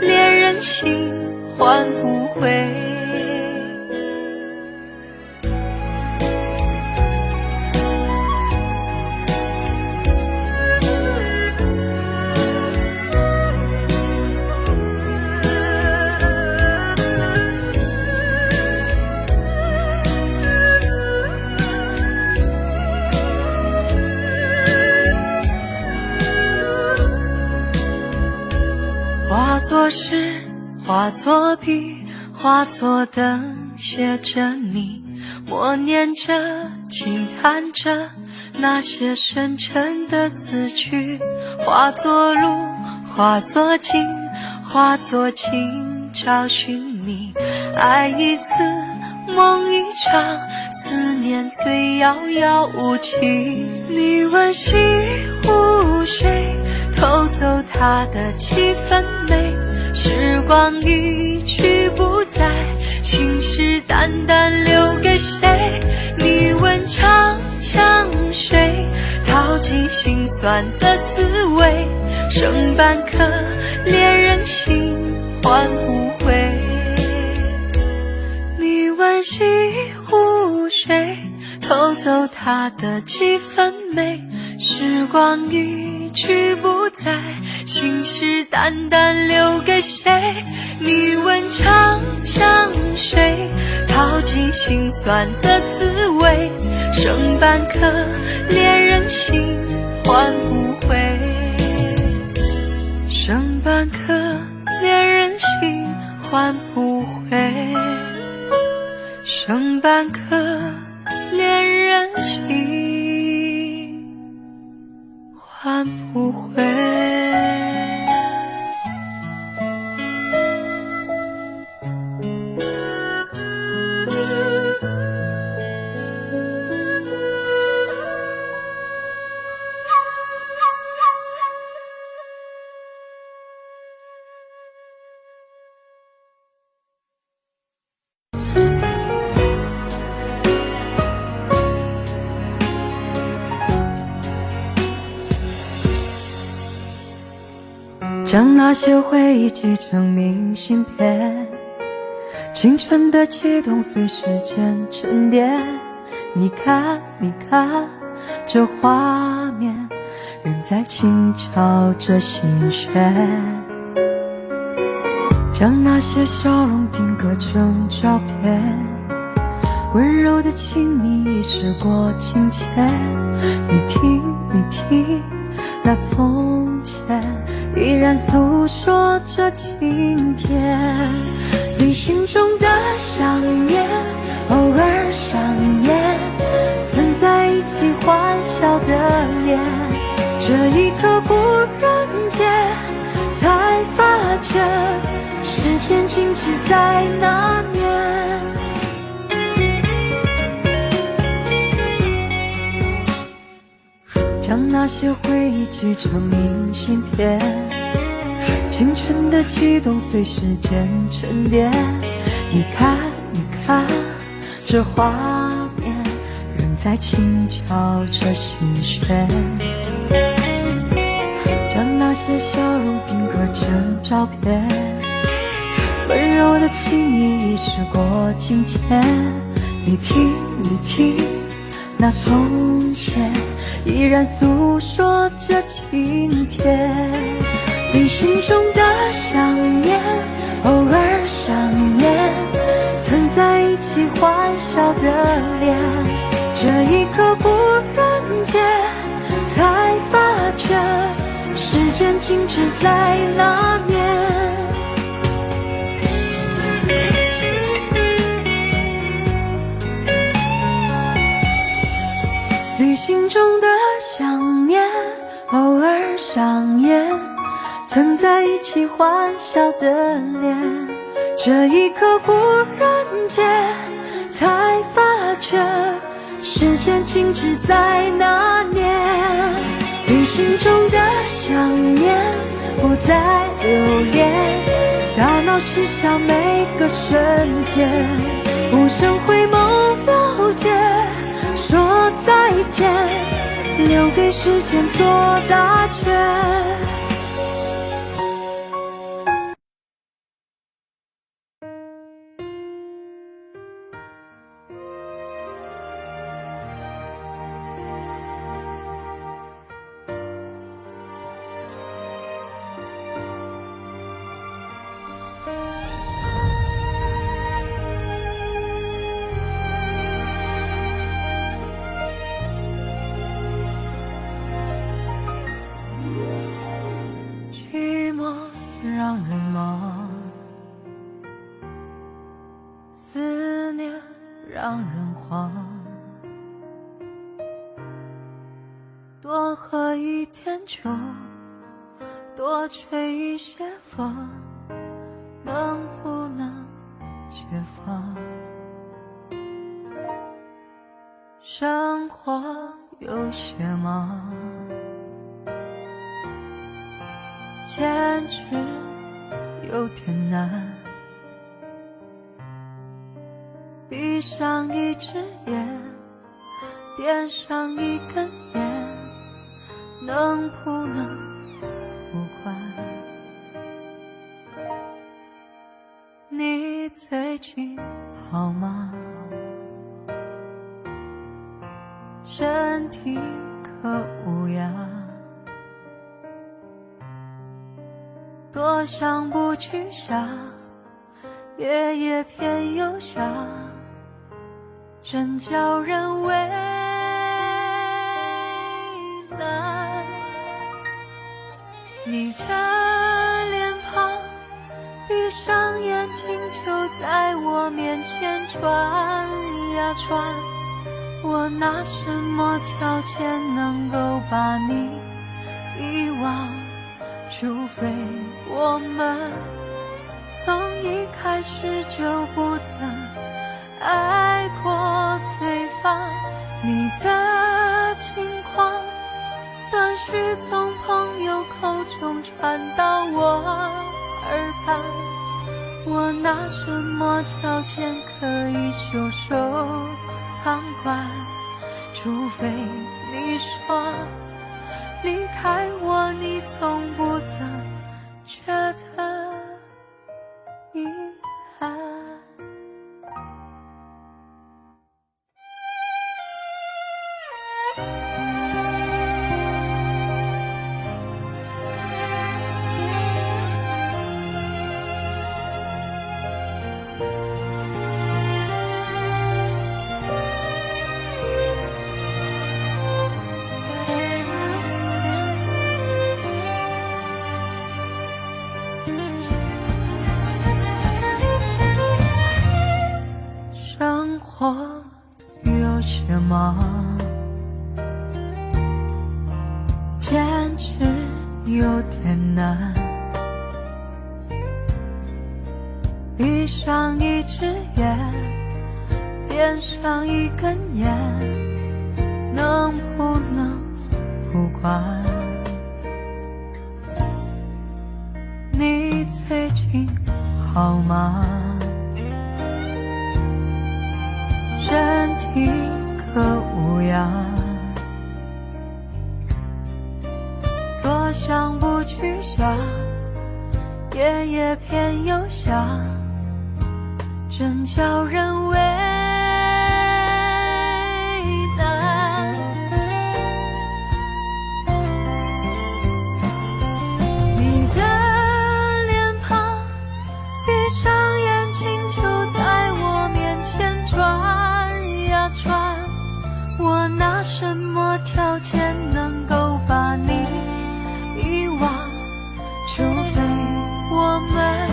恋人心，换不回。化作诗，化作笔，化作灯，写着你。默念着，轻弹着那些深沉的字句。化作路，化作景，化作情，找寻你。爱一次，梦一场，思念最遥遥无期。你问西湖水，偷走它的几分美。时光一去不再，心事淡淡留给谁？你问长江水，淘尽心酸的滋味。剩半颗恋人心，换不回。你问西湖水，偷走它的几分美。时光一去不再，心事淡淡留给谁？你问长江水，淘尽心酸的滋味。剩半颗恋人心，换不回。剩半颗恋人心，换不回。剩半颗恋人心，换不回。将那些回忆寄成明信片，青春的悸动随时间沉淀。你看，你看，这画面仍在轻敲着心弦。将那些笑容定格成照片，温柔的亲昵已时过境迁。你听，你听，那从前依然诉说着今天。旅行中的想念，偶尔上演，曾在一起欢笑的脸。这一刻忽然间才发觉，时间静止在那年。将那些回忆寄成明信片，青春的悸动随时间沉淀。你看，你看，这画面仍在轻敲着心弦。将那些笑容定格成照片，温柔的亲昵已时过境迁。你听，你听，那从前依然诉说着今天。旅行中的想念，偶尔上演，曾在一起欢笑的脸。这一刻忽然间才发觉，时间静止在那年。上演，曾在一起欢笑的脸，这一刻忽然间才发觉，时间静止在那年，你心中的想念不再留恋，大脑失效每个瞬间，无声回眸了解，说再见，留给时间做答卷。让人忙，思念让人慌，多喝一点酒，多吹一些风，能不能解放？生活有些忙，坚持有点难，闭上一只眼，点上一根烟，能不能不管？你最近好吗？身体可无恙？多想不去想，夜夜偏又想，真叫人为难。你的脸庞，闭上眼睛就在我面前转呀转，我拿什么条件能够把你遗忘？除非我们从一开始就不曾爱过对方。你的近况断续从朋友口中传到我耳畔，我拿什么条件可以袖手旁观？除非你说离开我，你从不曾觉得遗憾。生活有些忙，坚持有点难，闭上一只眼，点上一根烟，能不能不管？你最近好吗？身体可无恙？多想不去想，夜夜偏又想，真叫人为难。你的脸庞，闭上眼睛就在我面前转呀转，我拿什么条件能够把你遗忘？除非我们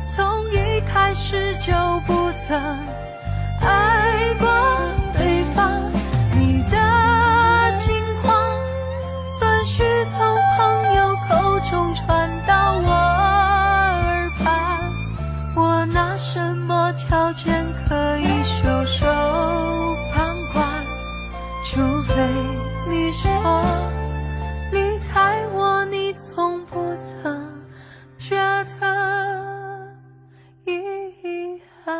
从一开始就不曾爱过对方。你的近况断思绪从朋友口中传到我耳畔，我拿什么条件可以袖手旁观？除非你说离开我，你从不曾觉得遗憾。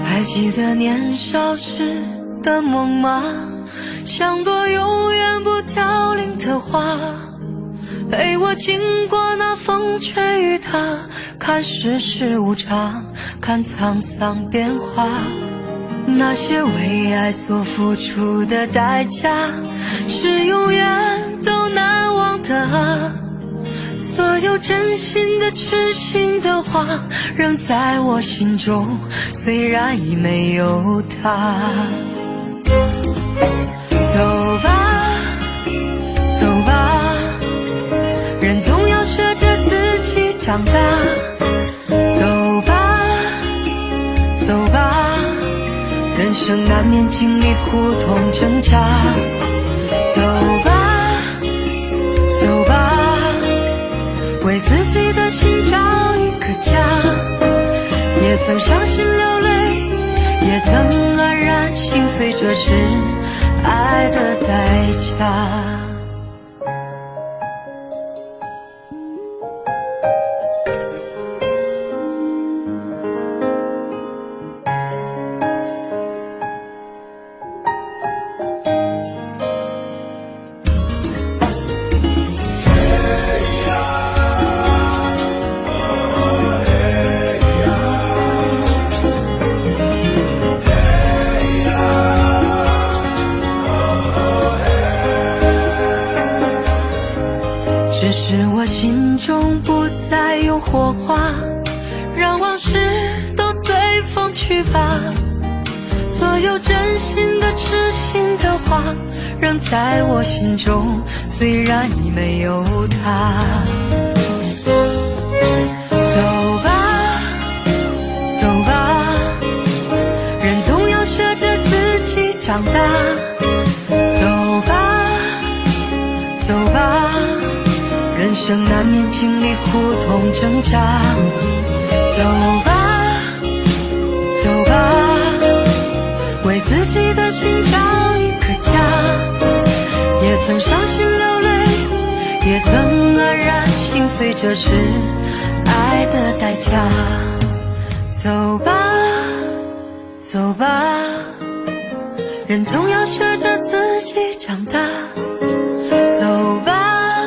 还记得年少时的梦吗？像朵永远不凋零的花，陪我经过那风吹雨打，看世事无常，看沧桑变化。那些为爱所付出的代价，是永远都难忘的啊。所有真心的痴心的话，仍在我心中，虽然已没有他。走吧，走吧，人总要学着自己长大。走吧，走吧，人生难免经历苦痛挣扎。走吧，走吧，为自己的心找一个家。也曾伤心流泪，也曾黯然心碎，这是爱的代价。只是我心中不再有火花，让往事都随风去吧。所有真心的痴心的话，仍在我心中，虽然已没有他。走吧，走吧，人总要学着自己长大。走吧，走吧，人生难免经历苦痛挣扎。走吧，走吧，为自己的心找一个家。也曾伤心流泪，也曾黯然心碎，这是爱的代价。走吧，走吧，人总要学着自己长大。走吧，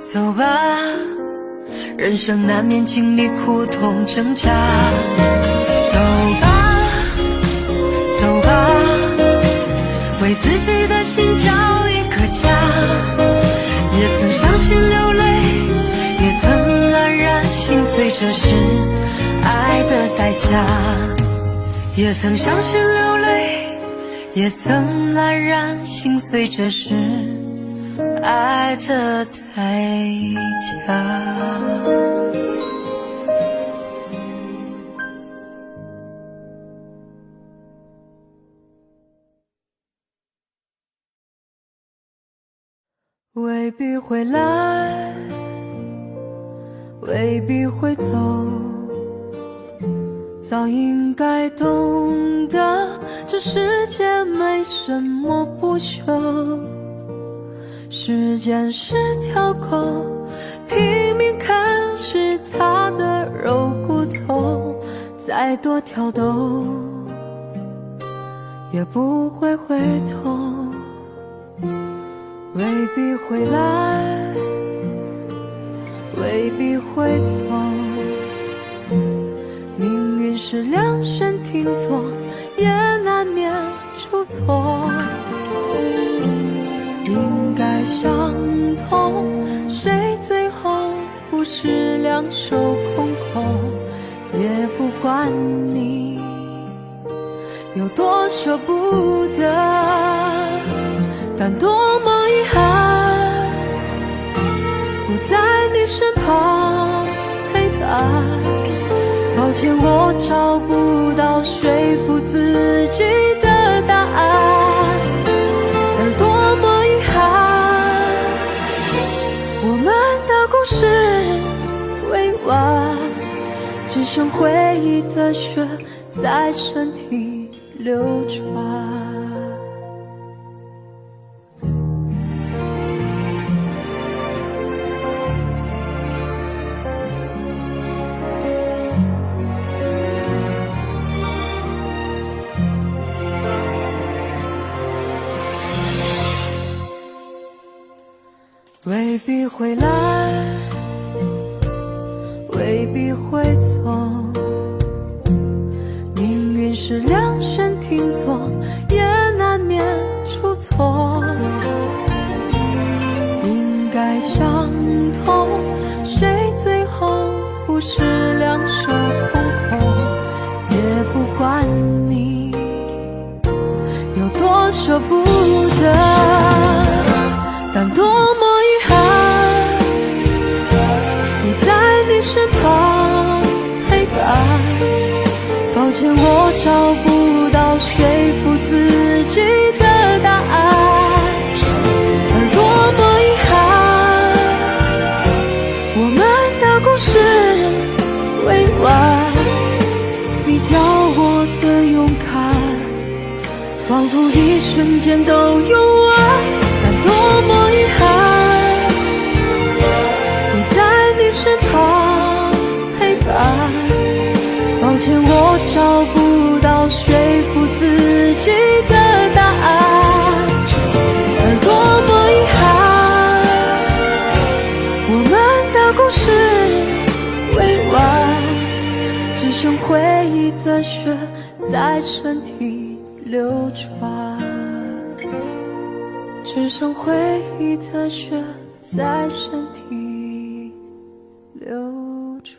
走吧，人生难免经历苦痛挣扎。走吧，走吧，为自己的心找一个家。也曾伤心流泪，也曾黯然心碎，这是爱的代价。也曾伤心流泪，也曾黯然心碎，这是爱的代价。未必会来，未必会走，早应该懂得，这世界没什么不朽。时间是条狗，拼命啃食它的肉骨头，再多挑逗也不会回头。未必会来，未必会走，命运运是量身定做，也难免出错。应该相同，谁最后不是两手空空？也不管你有多舍不得，但多么遗憾，不在你身旁陪伴。抱歉，我找不到说服自己的答案，而多么遗憾，我们的故事未完，只剩回忆的血在身体流传。未必会来，未必会走，命运是量身定做，也难免出错。应该相同，谁最后不是两手空空？也不管你有多舍不得，但多么遗憾，不在你身旁陪伴。抱歉，我找不到说服自己的答案，而多么遗憾，我们的故事未完。你教我的勇敢，仿佛一瞬间都用完，但多么遗憾，不在你身旁陪伴。抱歉，我找不到说服自己的答案，而多么遗憾，我们的故事未完，只剩回忆的血在身体流传，只剩回忆的血在身体流传。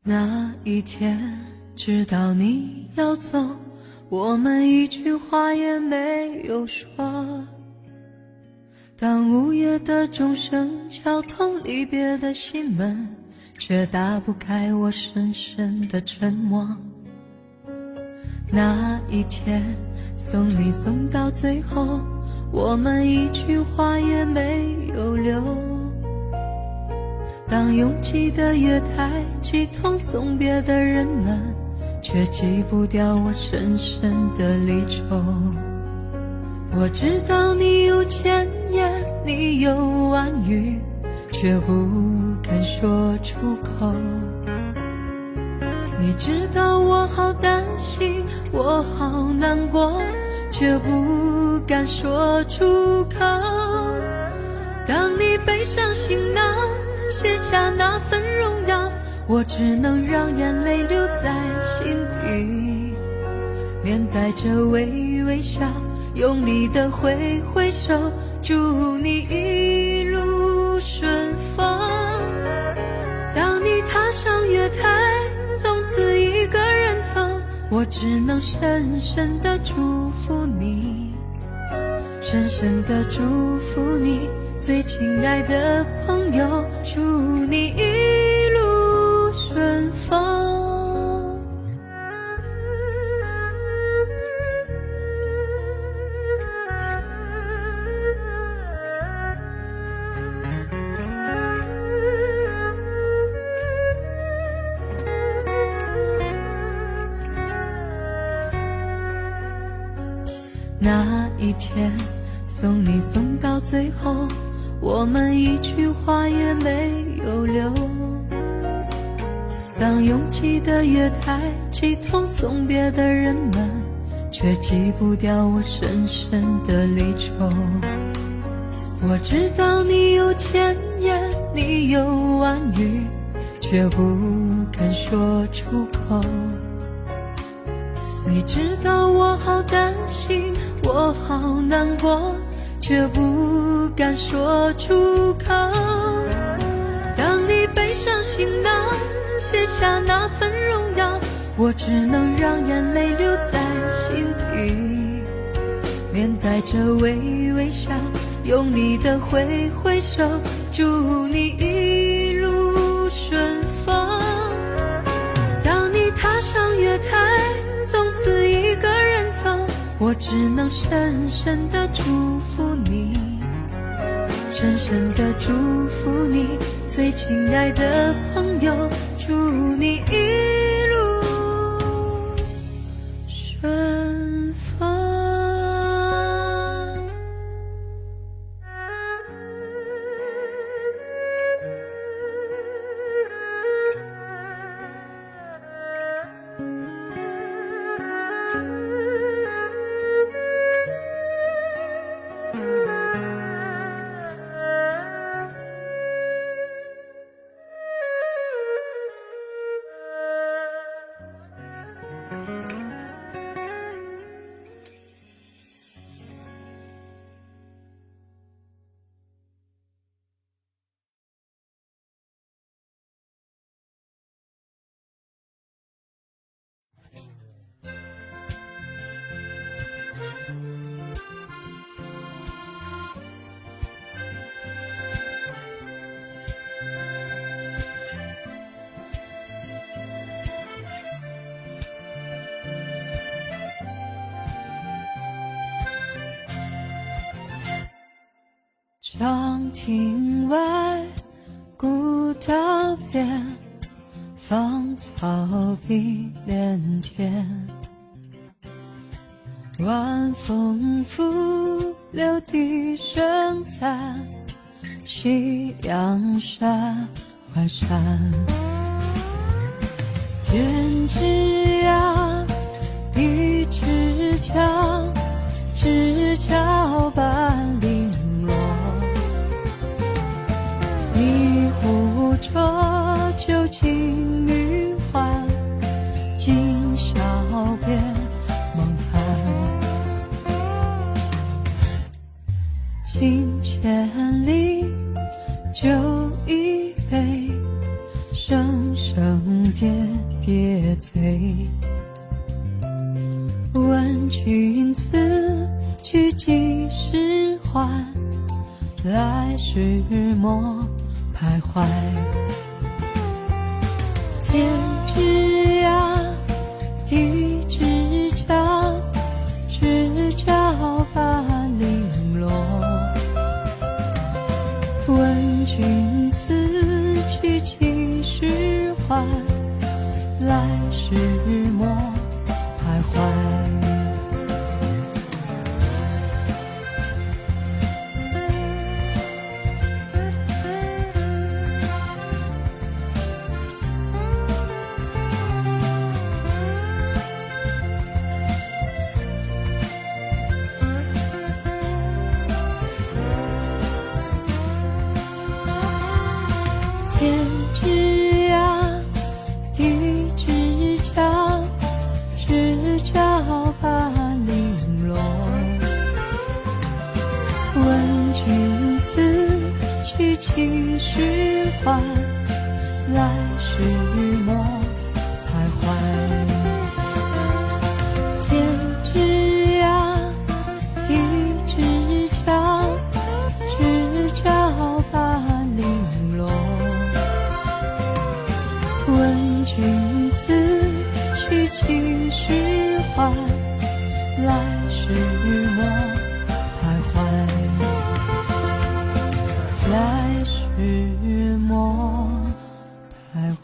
那一天知道你要走，我们一句话也没有说。当午夜的钟声敲痛离别的心门，却打不开我深深的沉默。那一天送你送到最后，我们一句话也没有留。当拥挤的月台挤痛送别的人们，却挤不掉我深深的离愁。我知道你有千言，你有万语，却不敢说出口。你知道我好担心，我好难过，却不敢说出口。当你背上行囊卸下那份荣耀，我只能让眼泪留在心底，面带着微微笑，用力的挥挥手，祝你一路顺风。当你踏上月台，从此一个人走，我只能深深地祝福你，深深地祝福你，最亲爱的朋友，祝你一路顺风。那一天送你送到最后，我们一句话也没有留。当拥挤的月台挤痛送别的人们，却挤不掉我深深的离愁。我知道你有千言，你有万语，却不敢说出口。你知道我好担心，我好难过，却不敢说出口。当你背上行囊，卸下那份荣耀，我只能让眼泪留在心底，面带着微笑，用力的挥挥手，祝你一路顺风。当你踏上月台，从此一个人走，我只能深深地祝福你，深深地祝福你，最亲爱的朋友，祝你一路顺风。长亭外，古道边，芳草碧连天。晚风拂柳笛声残，夕阳山外山。天之涯，地之角，知交半零落。一壶浊酒尽余欢，今宵别梦寒。情千里，酒一杯，声声喋喋醉。问君此去几时还？来时莫徘徊。天之涯，地之角，知交半零落。问君此去几时还？来时莫徘徊。天之涯，地之角，知交半零落。问君此去几欢，来时莫徘徊。天之涯，地之角，知交半零落。问君此去几时还？来时莫徘徊。来时莫徘徊。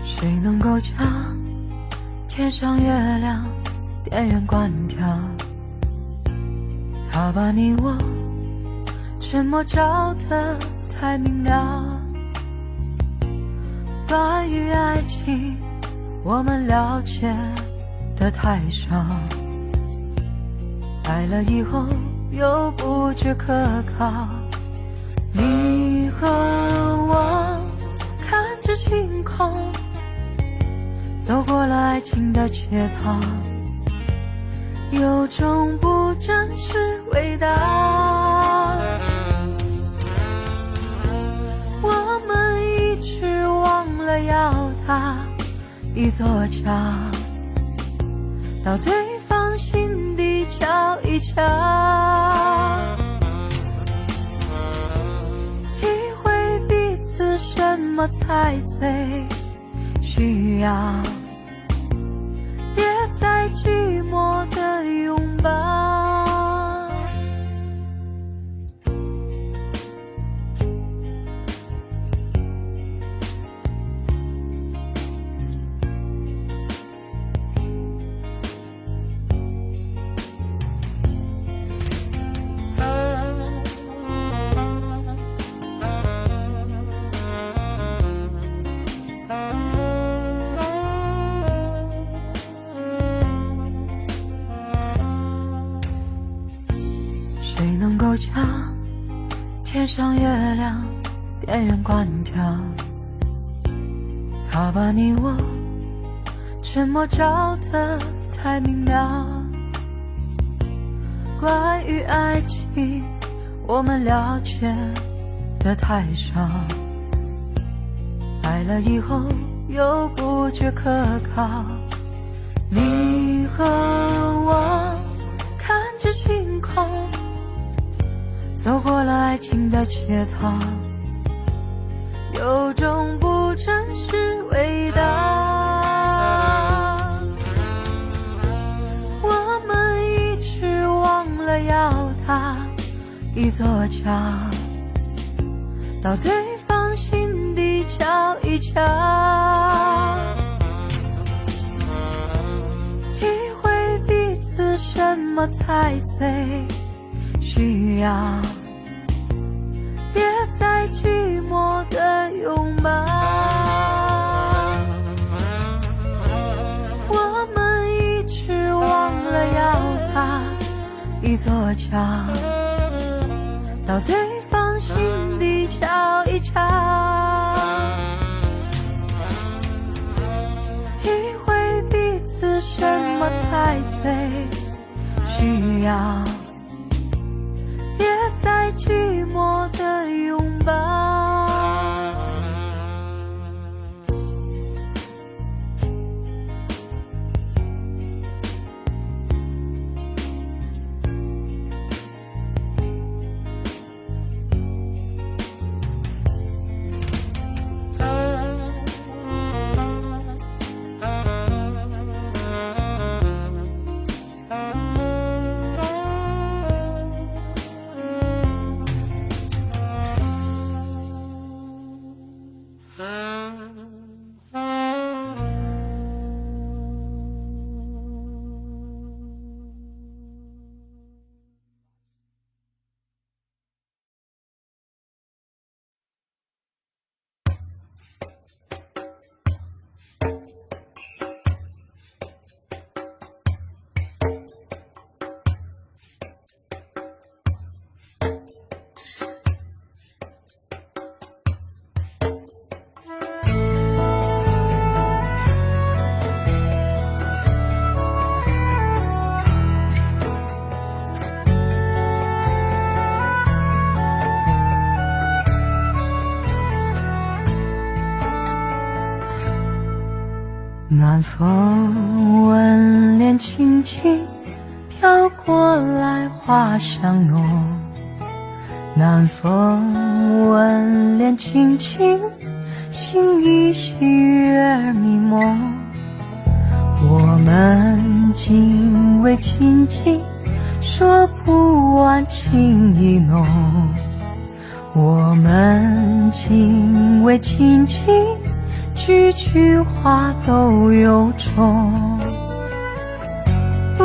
谁能够将天上月亮电源关掉？它把你我沉默照得太明了。关于爱情，我们了解的太少，爱了以后又不觉可靠。你和我看着晴空，走过了爱情的街道，有种不真实味道。我们一直忘了要搭一座桥，到对方心底瞧一瞧，体会彼此什么才最需要，别再寂寞的拥抱。谁能够将天上月亮电源关掉？它把你我沉默照得太明了。关于爱情，我们了解的太少，爱了以后又不觉可靠。你和我看着晴空，走过了爱情的街道，有种不真实味道。我们一直忘了要搭一座桥，到对方心底瞧一瞧，体会彼此什么才最需要，别再寂寞的拥抱。我们一直忘了要搭一座桥，到对方心底瞧一瞧，体会彼此什么才最需要，别再寂寞的拥抱。暖风吻脸轻轻飘过来，花香浓。暖风吻脸轻轻，心依稀月儿迷蒙。我们紧偎亲近，说不完情意浓。我们紧偎亲近，句句话都有种。不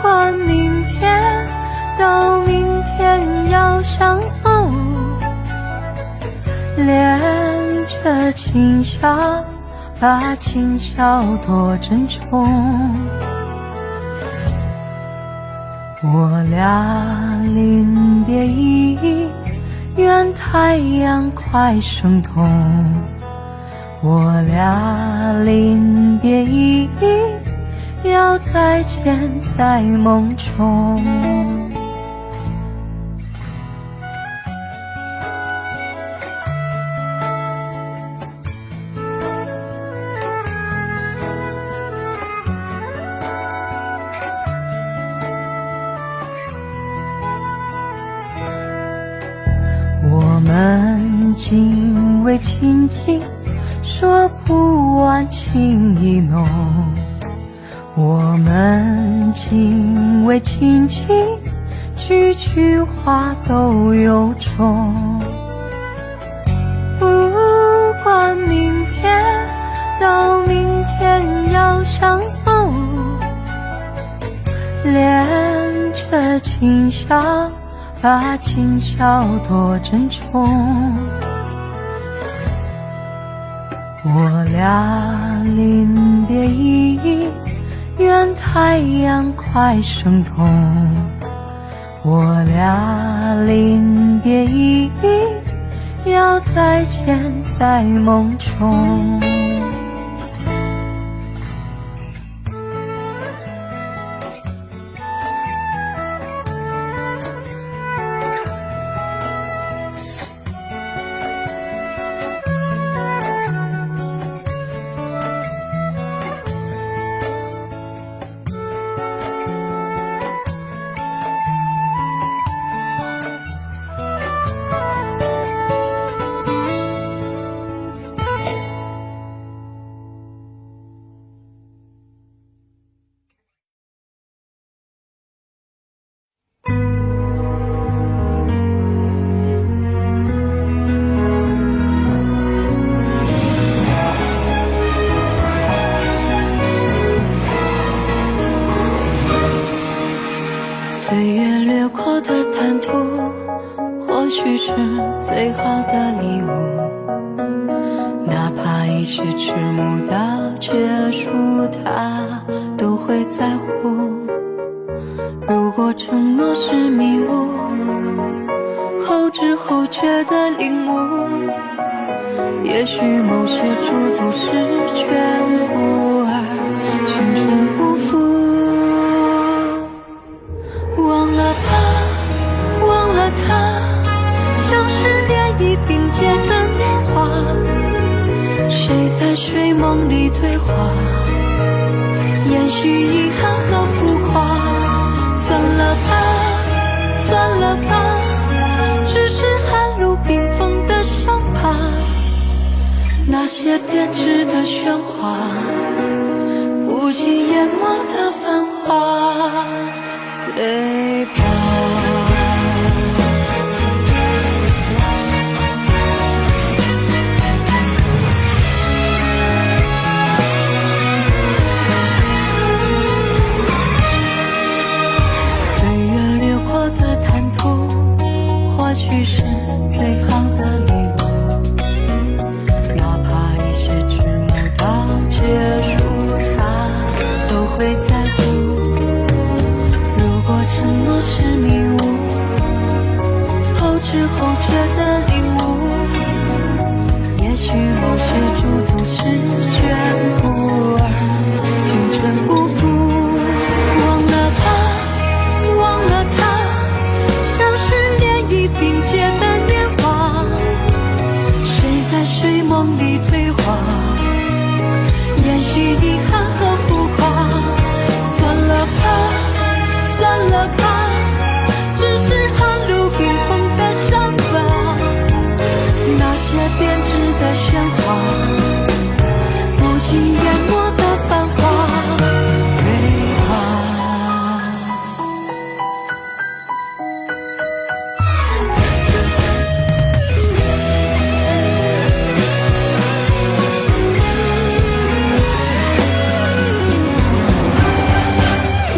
管明天到明天要相送，恋着今宵，把今宵多珍重。我俩临别依依，愿太阳快升通。我俩临别依依，要再见在梦中。我们紧偎亲近，说不完情意浓。我们紧偎亲近，句句话都有种。不管明天到明天要相送，恋着今宵，把今宵多珍重。我俩临别依依，愿太阳快升通。我俩临别依依，要再见在梦中。岁月掠过的坦途，或许是最好的礼物。哪怕一切迟暮到结束，它都会在乎。如果承诺是迷雾，后知后觉的领悟，也许某些驻足是全无，而青春不负。忘了吧，忘了他，像是涟漪并肩的年华，谁在睡梦里对话，延续遗憾和浮夸。算了吧，算了吧，只是寒露冰封的伤疤，那些编织的喧哗，不及淹没的繁华，对吧？岁月掠过的坦途，或许是最好的礼物。哪怕一切迟暮到结束，它都会在乎。如果承诺是遗憾和浮夸。算了吧，算了吧，只是汗流冰封的伤疤。那些编织的喧哗，不经淹没的繁华，最怕。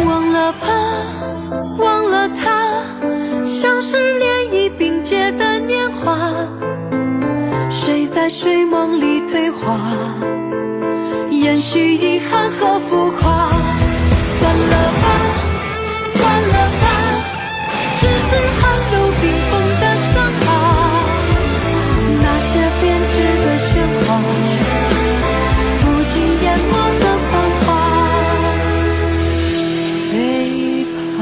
忘了吧，忘了他，像是涟漪并结的年华，谁在睡梦里对话，延续遗憾和浮夸。算了吧，算了吧，只是汗流冰封的伤疤。那些编织的喧哗，不经淹没的繁华，最怕。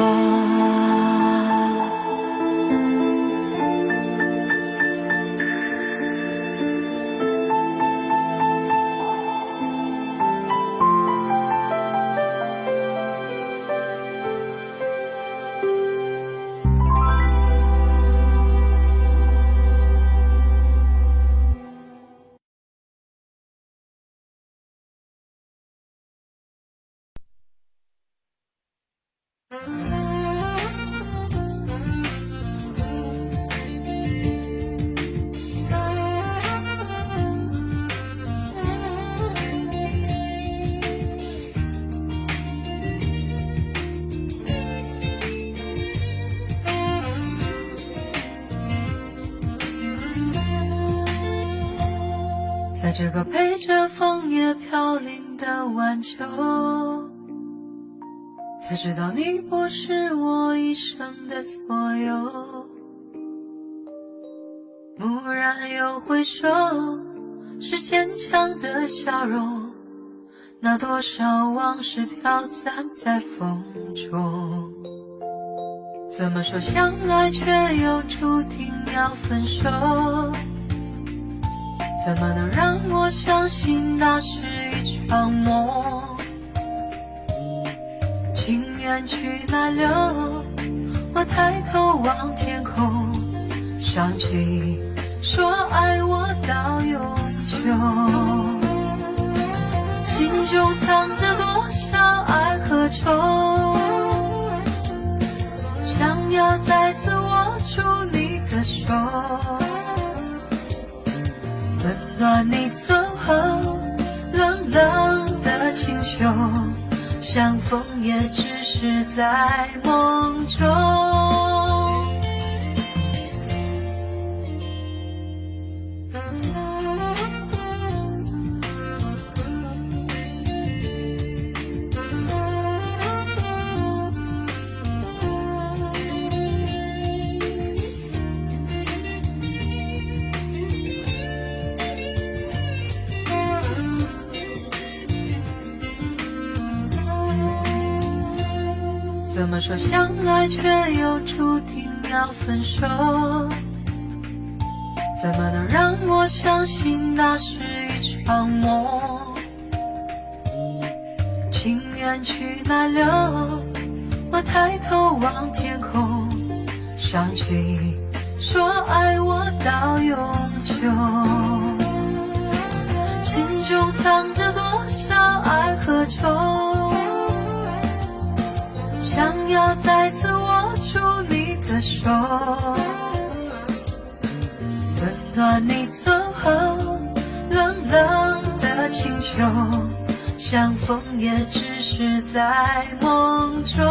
在这个陪着枫叶飘零的晚秋，才知道你不是我一生的所有。蓦然又回首，是坚强的笑容，那多少往事飘散在风中。怎么说相爱却又注定要分手？怎么能让我相信那是一场梦？情缘去哪流？我抬头望天空，想起说爱我到永久。心中藏着多少爱和愁，想要再次握住你的手，温暖你走后冷冷的清秋，相逢也只是在梦中。怎么说相爱却又注定要分手？怎么能让我相信那是一场梦？情缘去哪流？我抬头望天空，想起说爱我到永久。心中藏着多少爱和愁，想要再次握住你的手，温暖你走后冷冷的清秋，相逢也只是在梦中。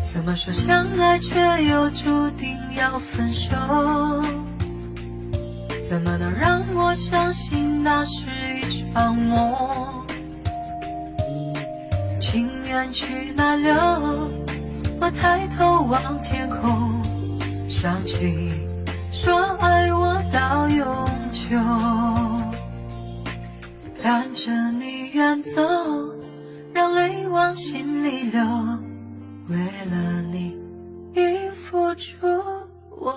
怎么说相爱却又注定要分手？怎么能让我相信那是一场梦？情缘去哪流？我抬头望天空，想起说爱我到永久。看着你远走，让泪往心里流，为了你已付出我